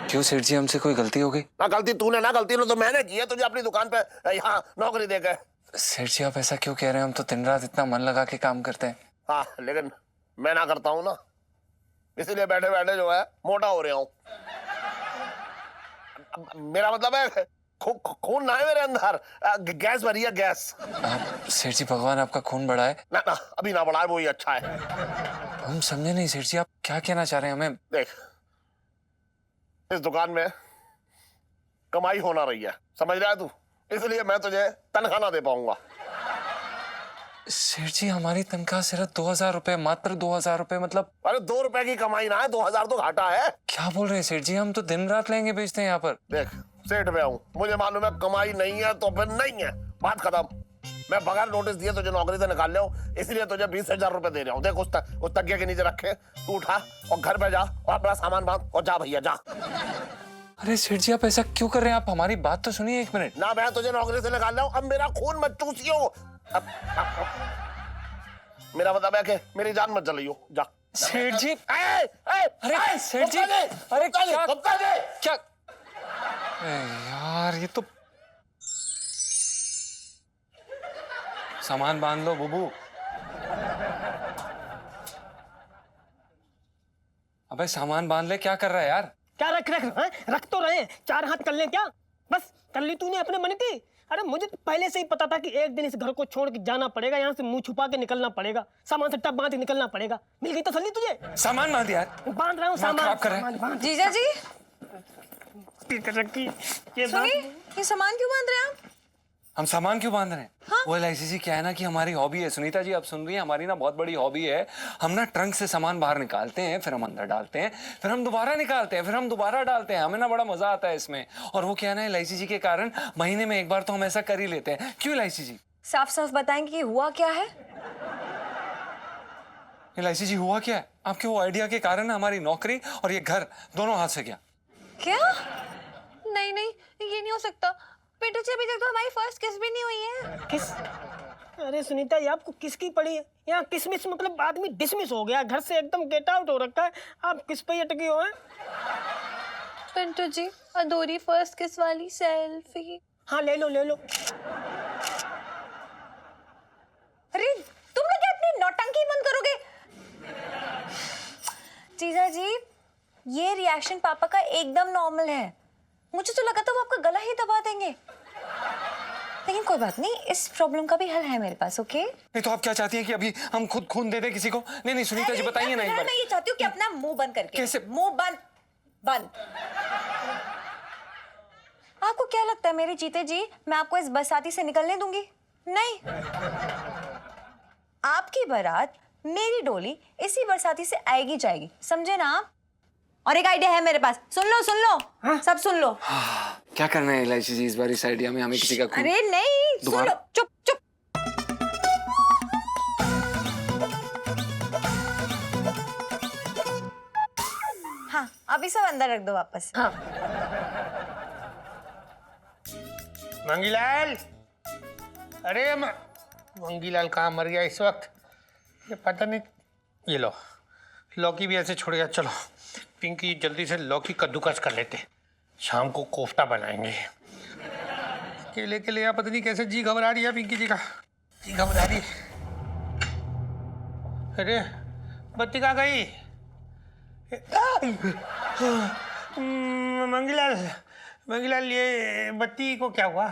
क्यों सेठ जी, हमसे कोई गलती हो गई? ना गलती तूने, ना गलती तो मैंने की है तुझे अपनी दुकान पे यहाँ नौकरी देकर। सेठ जी आप ऐसा क्यों कह रहे हैं? हम तो दिन रात इतना मन लगा के काम करते हैं। हाँ लेकिन मैं ना करता हूँ ना, इसीलिए बैठे बैठे जो है मोटा हो रहा हूँ। मेरा मतलब है खून ना है मेरे अंदर, गैस भरी है गैस। सेठ जी भगवान आपका खून बढ़ाए। ना ना अभी ना बढ़ाए, वो ही अच्छा है। हम समझे नहीं सेठ जी, आप क्या कहना चाह रहे हैं हमें? देख, इस दुकान में कमाई होना रही है, समझ रहा है तू, इसलिए मैं तुझे तनख्वाह ना दे पाऊंगा। सेठ जी हमारी तनख्वाह सिर्फ 2000 रुपए, मात्र 2000 रुपए। मतलब अरे 2 रुपए की कमाई ना है, 2000 तो घाटा है। क्या बोल रहे हैं सेठ जी? हम तो दिन रात लेंगे बेचते हैं यहाँ पर। देख सेठ में हूँ, मुझे मालूम है कमाई नहीं है तो फिर नहीं है, बात खत्म। मैं बगैर नोटिस दिए तुझे नौकरी से निकाल ले हूँ, इसलिए तुझे 20,000 रुपए दे रहा हूँ। देख उस तकिया के नीचे रखे, तू उठा और घर पे जा और अपना सामान बांध और जा भैया जा। अरे सेठ जी आप ऐसा क्यों कर रहे हैं? आप हमारी बात तो सुनिए एक मिनट। ना मैं तुझे नौकरी से निकाल रहा हूँ, अब मेरा खून मत चूसियो। अब मेरा मतलब है कि मेरी जान मत जलियो, जा। सेठ जी अरे सेठ जी, अरे क्या यार, ये तो सामान बांध लो बुबू। अबे सामान बांध ले, क्या कर रहा है यार? क्या रख तो रहे, 4 हाथ कर ले क्या? बस कर ली तूने अपने मन की। अरे मुझे तो पहले से ही पता था कि एक दिन इस घर को छोड़ के जाना पड़ेगा, यहाँ से मुंह छुपा के निकलना पड़ेगा, सामान से टप बांध के निकलना पड़ेगा। मिल गई तसल्ली तुझे? सामान बांध यार। बांध रहा हूँ खराब सामान। कर रहे हैं। जीजा जी ये सुनिए, ये सामान क्यों बांध रहे हैं आप? हम सामान क्यों बांध रहे हैं? हाँ? वो LIC जी क्या है ना कि हमारी हॉबी है। सुनीता जी आप सुन रही हैं, हमारी ना बहुत बड़ी हॉबी है। हम ना ट्रंक से सामान बाहर निकालते हैं, फिर हम अंदर डालते हैं, फिर हम दोबारा निकालते हैं, फिर हम दोबारा डालते हैं। हमें ना बड़ा मजा आता है इसमें। और वो क्या है ना, LIC जी के कारण महीने में एक बार तो हम ऐसा कर ही लेते हैं। क्यों LIC जी? साफ साफ बताएंगे कि हुआ क्या है? LIC जी हुआ क्या है? आपके वो आइडिया के कारण ना हमारी नौकरी और ये घर दोनों हाथ से गया। क्या? नहीं नहीं, ये नहीं हो सकता। पिंटू जी अभी तक तो हमारी फर्स्ट किस भी नहीं हुई है। किस? अरे सुनीता, ये आपको किसकी पड़ी है? यहाँ किसमिस मतलब आदमी डिसमिस हो गया, घर से एकदम गेट आउट हो रखा है, आप किस पे अटकी हो हैं? पिंटू जी अधूरी फर्स्ट किस वाली सेल्फी। हाँ ले लो ले लो। अरे तुम लोग क्या अपनी नौटंकी बंद करोगे? जीजा जी ये रिएक्शन पापा का एकदम नॉर्मल है। मुझे तो लगा था वो आपका गला ही दबा देंगे, लेकिन कोई बात नहीं, इस प्रॉब्लम का भी हल है मेरे पास। ओके नहीं तो आप क्या चाहती हैं कि अभी हम खुद खून दे दें किसी को? नहीं नहीं सुनीता जी बताइए ना एक बार। मैं ये चाहती हूँ कि अपना मुंह बंद करके। कैसे? मुंह बंद बंद। आपको क्या लगता है मेरे जीते जी मैं आपको इस बरसाती से निकलने दूंगी? नहीं, आपकी बारात मेरी डोली इसी बरसाती से आएगी जाएगी, समझे ना आप? और एक आइडिया है मेरे पास, सुन लो हाँ? सब सुन लो। क्या करना है LIC जी इस बार इस आइडिया में? हमें किसी का खून? अरे नहीं, सुन लो, चुप चुप। हाँ अभी सब अंदर रख दो वापस। हाँ मंगीलाल, अरे मंगीलाल कहाँ मर गया इस वक्त? ये पता नहीं। ये लो, लौकी भी ऐसे छोड़ गया। चलो पिंकी जल्दी से लौकी कद्दूकस कर लेते, शाम को कोफ्ता बनाएंगे। केले के लिए पता नहीं कैसे जी घबरा रही है पिंकी जी का, जी घबरा रही। अरे बत्ती कहाँ गई? मंगीलाल ये बत्ती को क्या हुआ?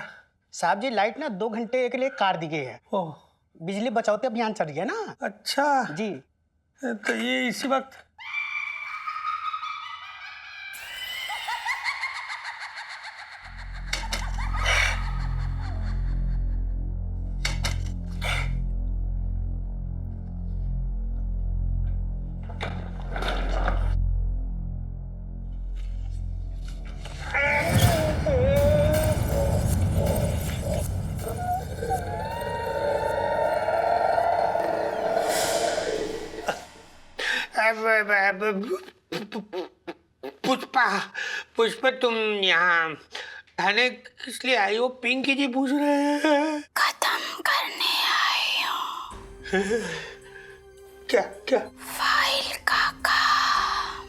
साहब जी लाइट ना 2 घंटे के लिए काट दी गई है। ओह बिजली बचाओते अभियान चल रही है ना। अच्छा जी, तो ये इसी वक्त पुष्पा पुष्पा तुम यहाँ थाने किस लिए आई हो? पिंकी जी पूछ रहे हैं। खत्म करने आई हूँ क्या क्या? फाइल का काम।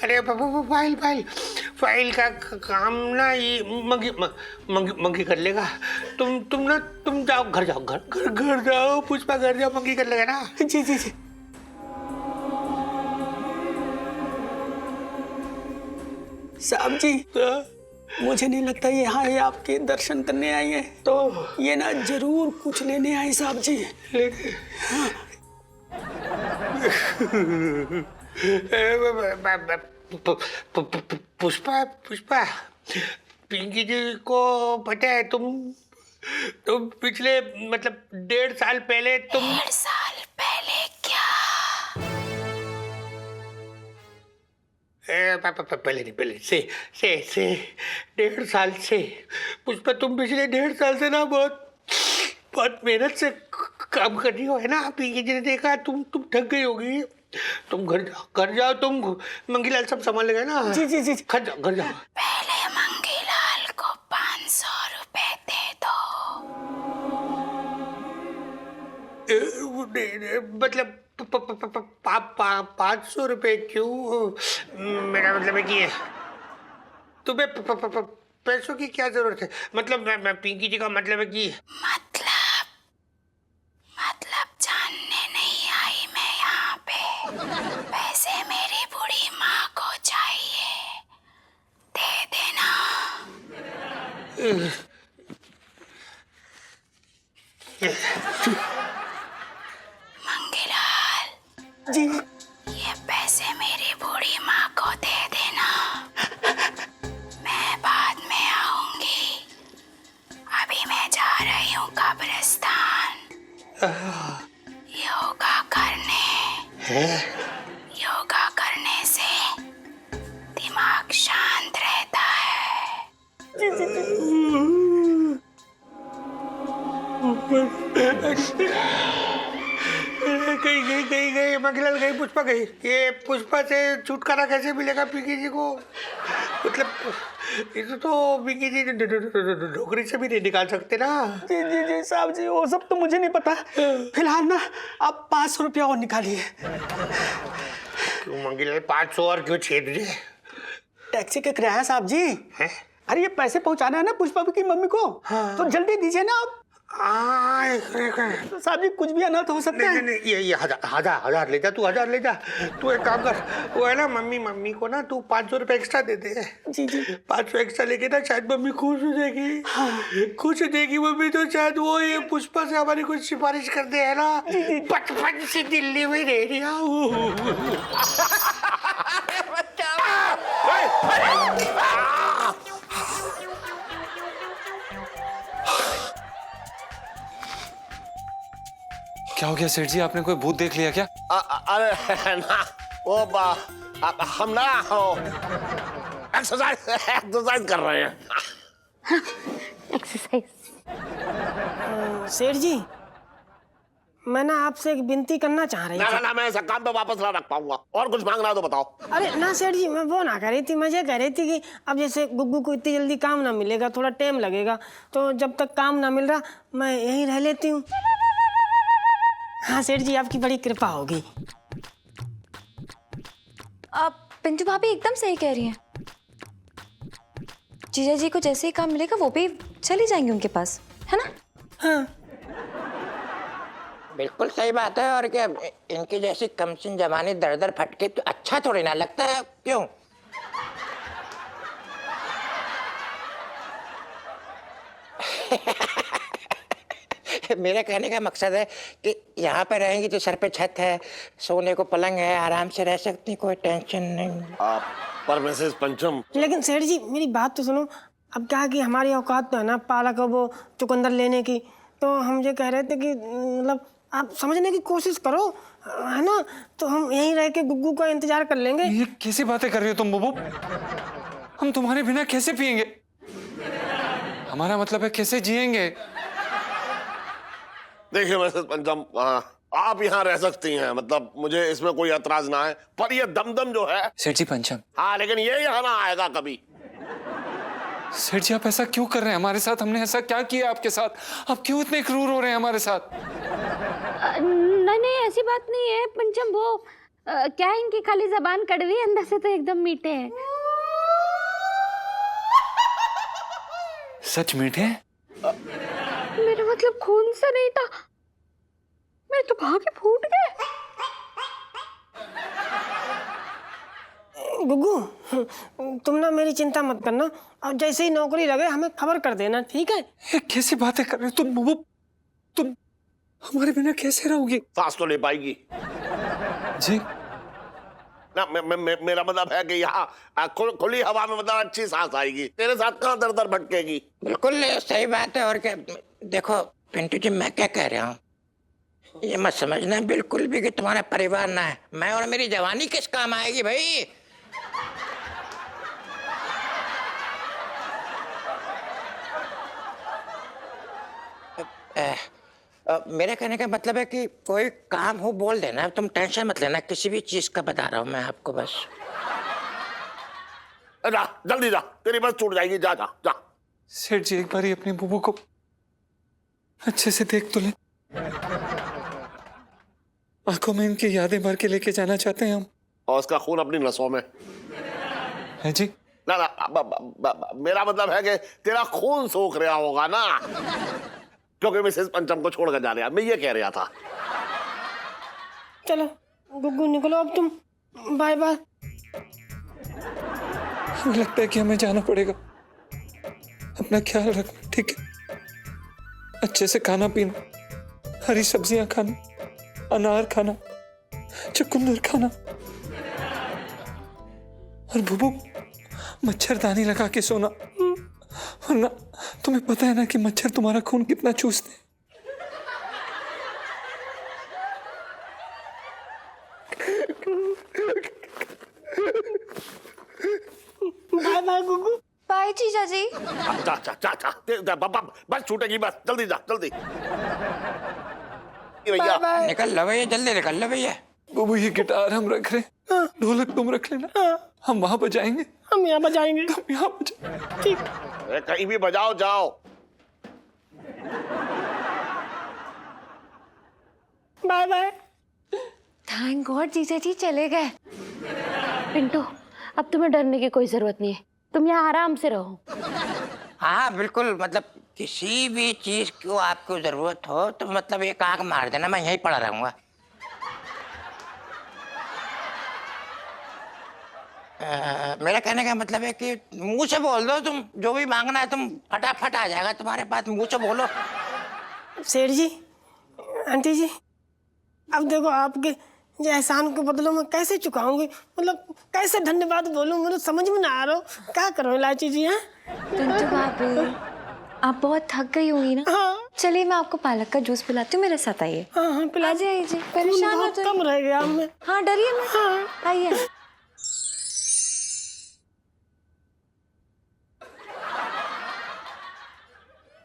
अरे फाइल का काम ना ये मंगी कर लेगा। तुम जाओ घर जाओ, घर जाओ पुष्पा, घर जाओ, मंगी कर लेगा ना। जी जी जी। साहब जी, मुझे नहीं लगता ये यहाँ ये आपके दर्शन करने आई है, तो ये ना जरूर कुछ लेने आई साहब जी। हाँ। पुष्पा पिंकी जी को पता है तुम पिछले मतलब 1.5 साल पहले 1.5 साल पहले क्या? पहले से 1.5 साल से पुष्पा, तुम पिछले 1.5 साल से ना बहुत मेहनत से काम कर रही हो, है ना? पिंकी जी ने देखा तुम थक गई होगी, तुम घर जाओ, तुम मंगीलाल सब संभाल लेगा ना। जी जी जी। घर जाओ। पहले मंगीलाल को 500 रुपए दे दो। मतलब 500 रुपए क्यों? मेरा मतलब है कि तुम्हें पैसों की क्या जरूरत है? मतलब मैं पिंकी जी का मतलब है कि मतलब जानने नहीं आई मैं यहाँ पे। पैसे मेरी बूढ़ी माँ को चाहिए, दे देना। मंगीलाल जी, ये पैसे मेरी बूढ़ी माँ को दे देना, मैं बाद में आऊंगी। अभी मैं जा रही हूँ कब्रिस्तान योगा करने से दिमाग शांत रहता है। गई मंगीलाल गई, पुष्पा गई। ये पुष्पा से छुटकारा कैसे मिलेगा पिंकी जी को? मतलब इसे तो पिंकी जी नौकरी से भी नहीं निकाल सकते ना। जी जी जी साहब जी, वो सब तो मुझे नहीं पता। फिलहाल ना आप 500 रुपया और निकालिए। क्यों मंगीलाल 500 और क्यों छेद दे? टैक्सी का किराया साहब जी। है? अरे ये पैसे पहुंचाना है ना पुष्पा की मम्मी को। हाँ। तो जल्दी दीजिए ना आप। तो साहब जी कुछ भी अनर्थ हो सकता है। नहीं, ये हजार ले जा, तू 1000 ले जा। तू एक काम कर, वो है ना मम्मी को ना तू 500 रुपए एक्स्ट्रा दे दे। जी जी। 500 एक्स्ट्रा लेके ना शायद मम्मी खुश हो जाएगी। हाँ। खुश हो जाएगी मम्मी तो शायद वो ये पुष्पा से हमारी कुछ सिफारिश कर दे, है ना? बचपन से दिल्ली में रह रही हूँ। क्या हो गया सेठ जी, आपने कोई भूत देख लिया क्या? अरे ना वो हम ना एक्सरसाइज कर रहे हैं। एक्सरसाइज। सेठ जी, मैं ना आपसे एक विनती करना चाह रही थी। ना मैं ऐसा काम पे वापस ना रख पाऊंगा। और कुछ मांगना है तो बताओ। अरे ना सेठ जी, मैं वो ना कर रही थी, मैं ये कह रही थी कि अब जैसे गुग्गू को इतनी जल्दी काम ना मिलेगा, थोड़ा टाइम लगेगा, तो जब तक काम ना मिल रहा मैं यहीं रह लेती हूँ। हाँ सेठ जी, आपकी बड़ी कृपा होगी। अब पिंटू भाभी एकदम सही कह रही हैं। जीजा जी को जैसे ही काम मिलेगा वो भी चली जाएंगे उनके पास, है ना? हाँ बिल्कुल सही बात है। और क्या इनकी जैसी कमसिन जवानी दर फटके तो अच्छा थोड़ी ना लगता है, क्यों? मेरा कहने का मकसद है कि यहाँ पे रहेंगी तो सर पे छत है, सोने को पलंग है, आराम से रह सकती, कोई टेंशन नहीं। पर मिसेस पंचम, लेकिन सेठ जी मेरी बात तो सुनो। अब क्या है कि हमारी औकात तो है ना पालक वो चुकंदर लेने की, तो हम ये कह रहे थे कि मतलब आप समझने की कोशिश करो, है ना? तो हम यहीं रह के गुग्गू का इंतजार कर लेंगे। ये कैसी बातें कर रही हो तुम बुबू? हम तुम्हारे बिना कैसे पिएंगे? हमारा मतलब है कैसे जिएंगे? देखिए मिसेस पंचम, आप यहाँ रह सकती हैं, मतलब मुझे इसमें कोई एतराज ना है, पर ये दमदम जो है। सेठ जी पंचम। हाँ, लेकिन ये यहाँ ना आएगा कभी। सेठ जी आप ऐसा क्यों कर रहे हैं हमारे साथ? हमने ऐसा क्या किया आपके साथ? आप क्यों इतने क्रूर हो रहे हैं हमारे साथ? नहीं नहीं, ऐसी बात नहीं है पंचम। वो क्या है, इनकी खाली जबान कड़वी है, अंदर से तो एकदम मीठे हैं। सच मीठे हैं? मेरा मतलब खून से नहीं था, मेरे तो कहा के फूट गए। गुग्गू, तुम ना मेरी चिंता मत करना, और जैसे ही नौकरी लगे हमें खबर कर देना, ठीक है? ये कैसी बातें कर रहे हो तुम? वो तुम हमारे बिना कैसे रहोगी? सांस तो ले पाएगी जी ना। मेरा मतलब है कि यहाँ खुली हवा में मतलब अच्छी सांस आएगी। तेरे साथ कहाँ दर दर भटकेगी। बिल्कुल सही बात है। और क्या, देखो पिंटू जी, मैं क्या कह रहा हूँ, ये मत समझना बिल्कुल भी कि तुम्हारा परिवार ना है। मैं और मेरी जवानी किस काम आएगी भाई? मेरे कहने का मतलब है कि कोई काम हो बोल देना, तुम टेंशन मत लेना, किसी भी चीज का बता रहा हूँ मैं आपको बस। जा जल्दी जा, तेरी बस छूट जाएगी। जा जा जा। सेठ जी एक बार ही अपनी बुबू को अच्छे से देख तो ले। आंखों में इनकी यादें भर के लेके जाना चाहते हैं हम। और उसका खून अपनी नसों में है जी। ना ना, मेरा मतलब है कि तेरा खून सोख रहा होगा ना, क्योंकि मिसेस पंचम को छोड़कर जा रहा। मैं ये कह रहा था। चलो गुग्गू निकलो अब तुम, बाय बाय। हमें लगता है कि हमें जाना पड़ेगा। अपना ख्याल रखना, ठीक है? अच्छे से खाना पीना, हरी सब्जियां खाना, अनार खाना, चुकंदर खाना, और बुबू मच्छरदानी लगा के सोना, वरना तुम्हें पता है ना कि मच्छर तुम्हारा खून कितना चूसते हैं। Bye bye गुग्गू। बाय जीजा जी। जा जा जा जा, बस छूटेगी, बस जल्दी जा जल्दी। भैया निकल लो भैया, जल्दी निकल लो भैया। बुबू ये गिटार हम रख रहे हैं, ढोलक तुम रख लेना, हम वहां बजाएंगे। हम यहाँ बजाएंगे। तुम यहाँ बजाओ। ठीक। कहीं भी बजाओ, जाओ। Bye bye. थैंक गॉड जीजा जी चले गए। पिंटू, अब तुम्हें डरने की कोई जरूरत नहीं है, तुम यहाँ आराम से रहो। हाँ बिल्कुल, मतलब किसी भी चीज को आपको जरूरत हो तो मतलब एक आंख मार देना, मैं यहीं पड़ा रहूंगा। मेरा कहने का मतलब है कि मुंह से बोल दो, तुम जो भी मांगना है तुम फटाफट आ जाएगा तुम्हारे पास, मुंह से बोलो। सेठ जी, आंटी जी, अब देखो आपके ये एहसान के बदलों में कैसे चुकाऊंगी, मतलब कैसे धन्यवाद बोलूं, मुझे समझ में ना आ रहा। क्या करो इलायची जी? हैं पिंटू भाभी, आप बहुत थक गई होंगी ना। हाँ चलिए मैं आपको पालक का जूस पिलाती हूँ, मेरे साथ आइए। हाँ हाँ, पिला आ जाइए जी, परेशान हो कम रह गया हमें। हाँ डरिए मत। हाँ। आइए।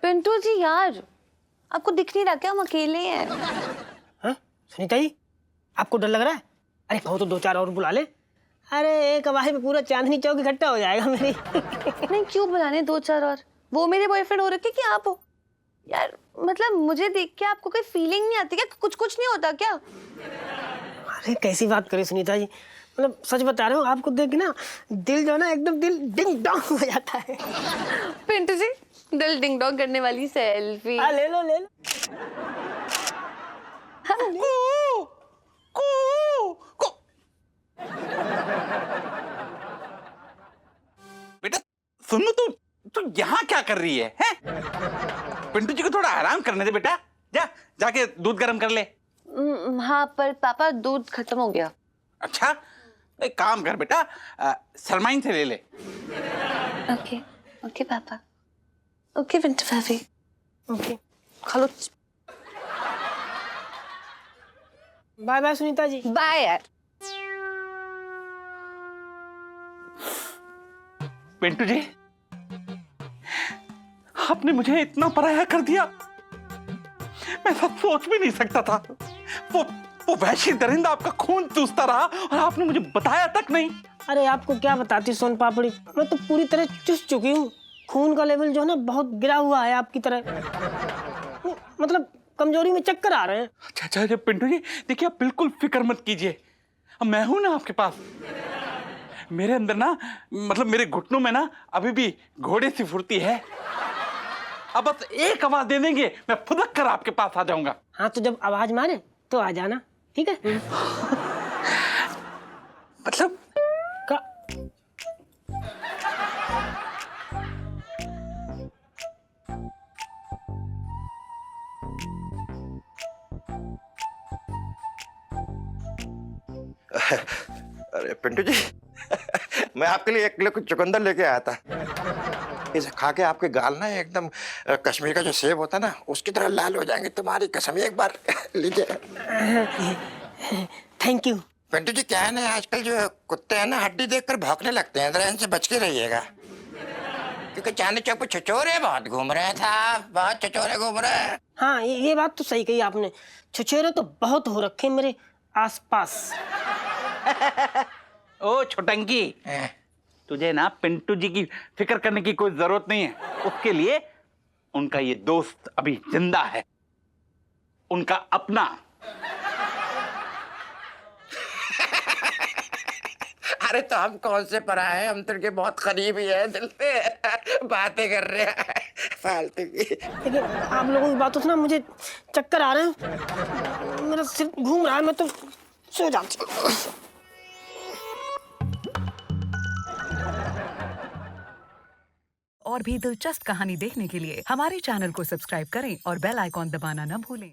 पिंटू जी यार, आपको दिख नहीं रहा क्या हम अकेले हैं? हाँ सुनीता जी, आपको डर लग रहा है? अरे कहो तो 2-4 और बुला ले। अरे एक अवाही में पूरा चांदनी चौक इकट्ठा हो जाएगा मेरी। नहीं क्यों बुलाने 2-4 और? वो मेरे बॉयफ्रेंड हो रखे कि आप हो? यार मतलब मुझे देख के आपको कोई फीलिंग नहीं आती क्या? कुछ नहीं होता क्या? अरे कैसी बात करें सुनीता जी, मतलब सच बता रहे हो, आपको देख के ना दिल जो है ना एकदम दिल डिंग डोंग हो जाता है। पिंटू जी, दिल डिंग डोंग करने वाली सेल्फी। ले लो ले लो। बेटा सुनो, तू यहाँ क्या कर रही है, हैं? पिंटू जी को थोड़ा आराम करने दे बेटा, जाके दूध गर्म कर ले। हाँ पर पापा दूध खत्म हो गया। अच्छा एक काम कर बेटा, सरमाइन से ले ले। ओके ओके पापा। ओके पिंटू भाभी। ओके, खा लो। Bye bye Sunita ji. Bye यार। पिंटू जी, आपने मुझे इतना पराया कर दिया, मैं सब सोच भी नहीं सकता था। वो वैश्य दरिंदा आपका खून चूसता रहा और आपने मुझे बताया तक नहीं। अरे आपको क्या बताती सोन पापड़ी, मैं तो पूरी तरह चुस चुकी हूँ। खून का लेवल जो है ना बहुत गिरा हुआ है आपकी तरह, मतलब कमजोरी में चक्कर आ रहे हैं। अच्छा पिंटू जी, देखिए आप बिल्कुल फिक्र मत कीजिए, मैं हूं ना आपके पास। मेरे अंदर ना, मतलब मेरे घुटनों में ना अभी भी घोड़े सी फुर्ती है। अब बस एक आवाज दे देंगे, मैं फुदक कर आपके पास आ जाऊंगा। हाँ तो जब आवाज मारे तो आ जाना, ठीक है? मतलब का अरे पिंटू जी, मैं आपके लिए 1 किलो चुकंदर लेके आया था। इसे खा के आपके गाल ना एकदम कश्मीर का जो सेब होता है ना उसकी तरह लाल हो जाएंगे, तुम्हारी कसम। एक बार लीजिए। Thank you. पिंटू जी, क्या है ना, आजकल जो कुत्ते हैं ना हड्डी देखकर भौंकने लगते हैं, जरा इनसे बच के रहिएगा, क्योंकि चांदनी चौक पे छछोरे बहुत घूम रहे था, बहुत छछोरे घूम रहे हैं। हाँ ये बात तो सही कही आपने, छुछेरे तो बहुत हो रखे मेरे आसपास। ओ छोटंकी, तुझे ना पिंटू जी की फिक्र करने की कोई जरूरत नहीं है। उसके लिए उनका ये दोस्त अभी जिंदा है, उनका अपना। अरे तो हम कौन से पराए हैं, हम तुझे बहुत करीबी है दिल पे, बातें कर रहे हैं फालतू की। लेकिन आप लोगों की बातों से ना मुझे चक्कर आ रहे हैं, मेरा सिर घूम रहा है, मैं तो सो जाती हूँ। और भी दिलचस्प कहानी देखने के लिए हमारे चैनल को सब्सक्राइब करें और बेल आइकॉन दबाना न भूलें।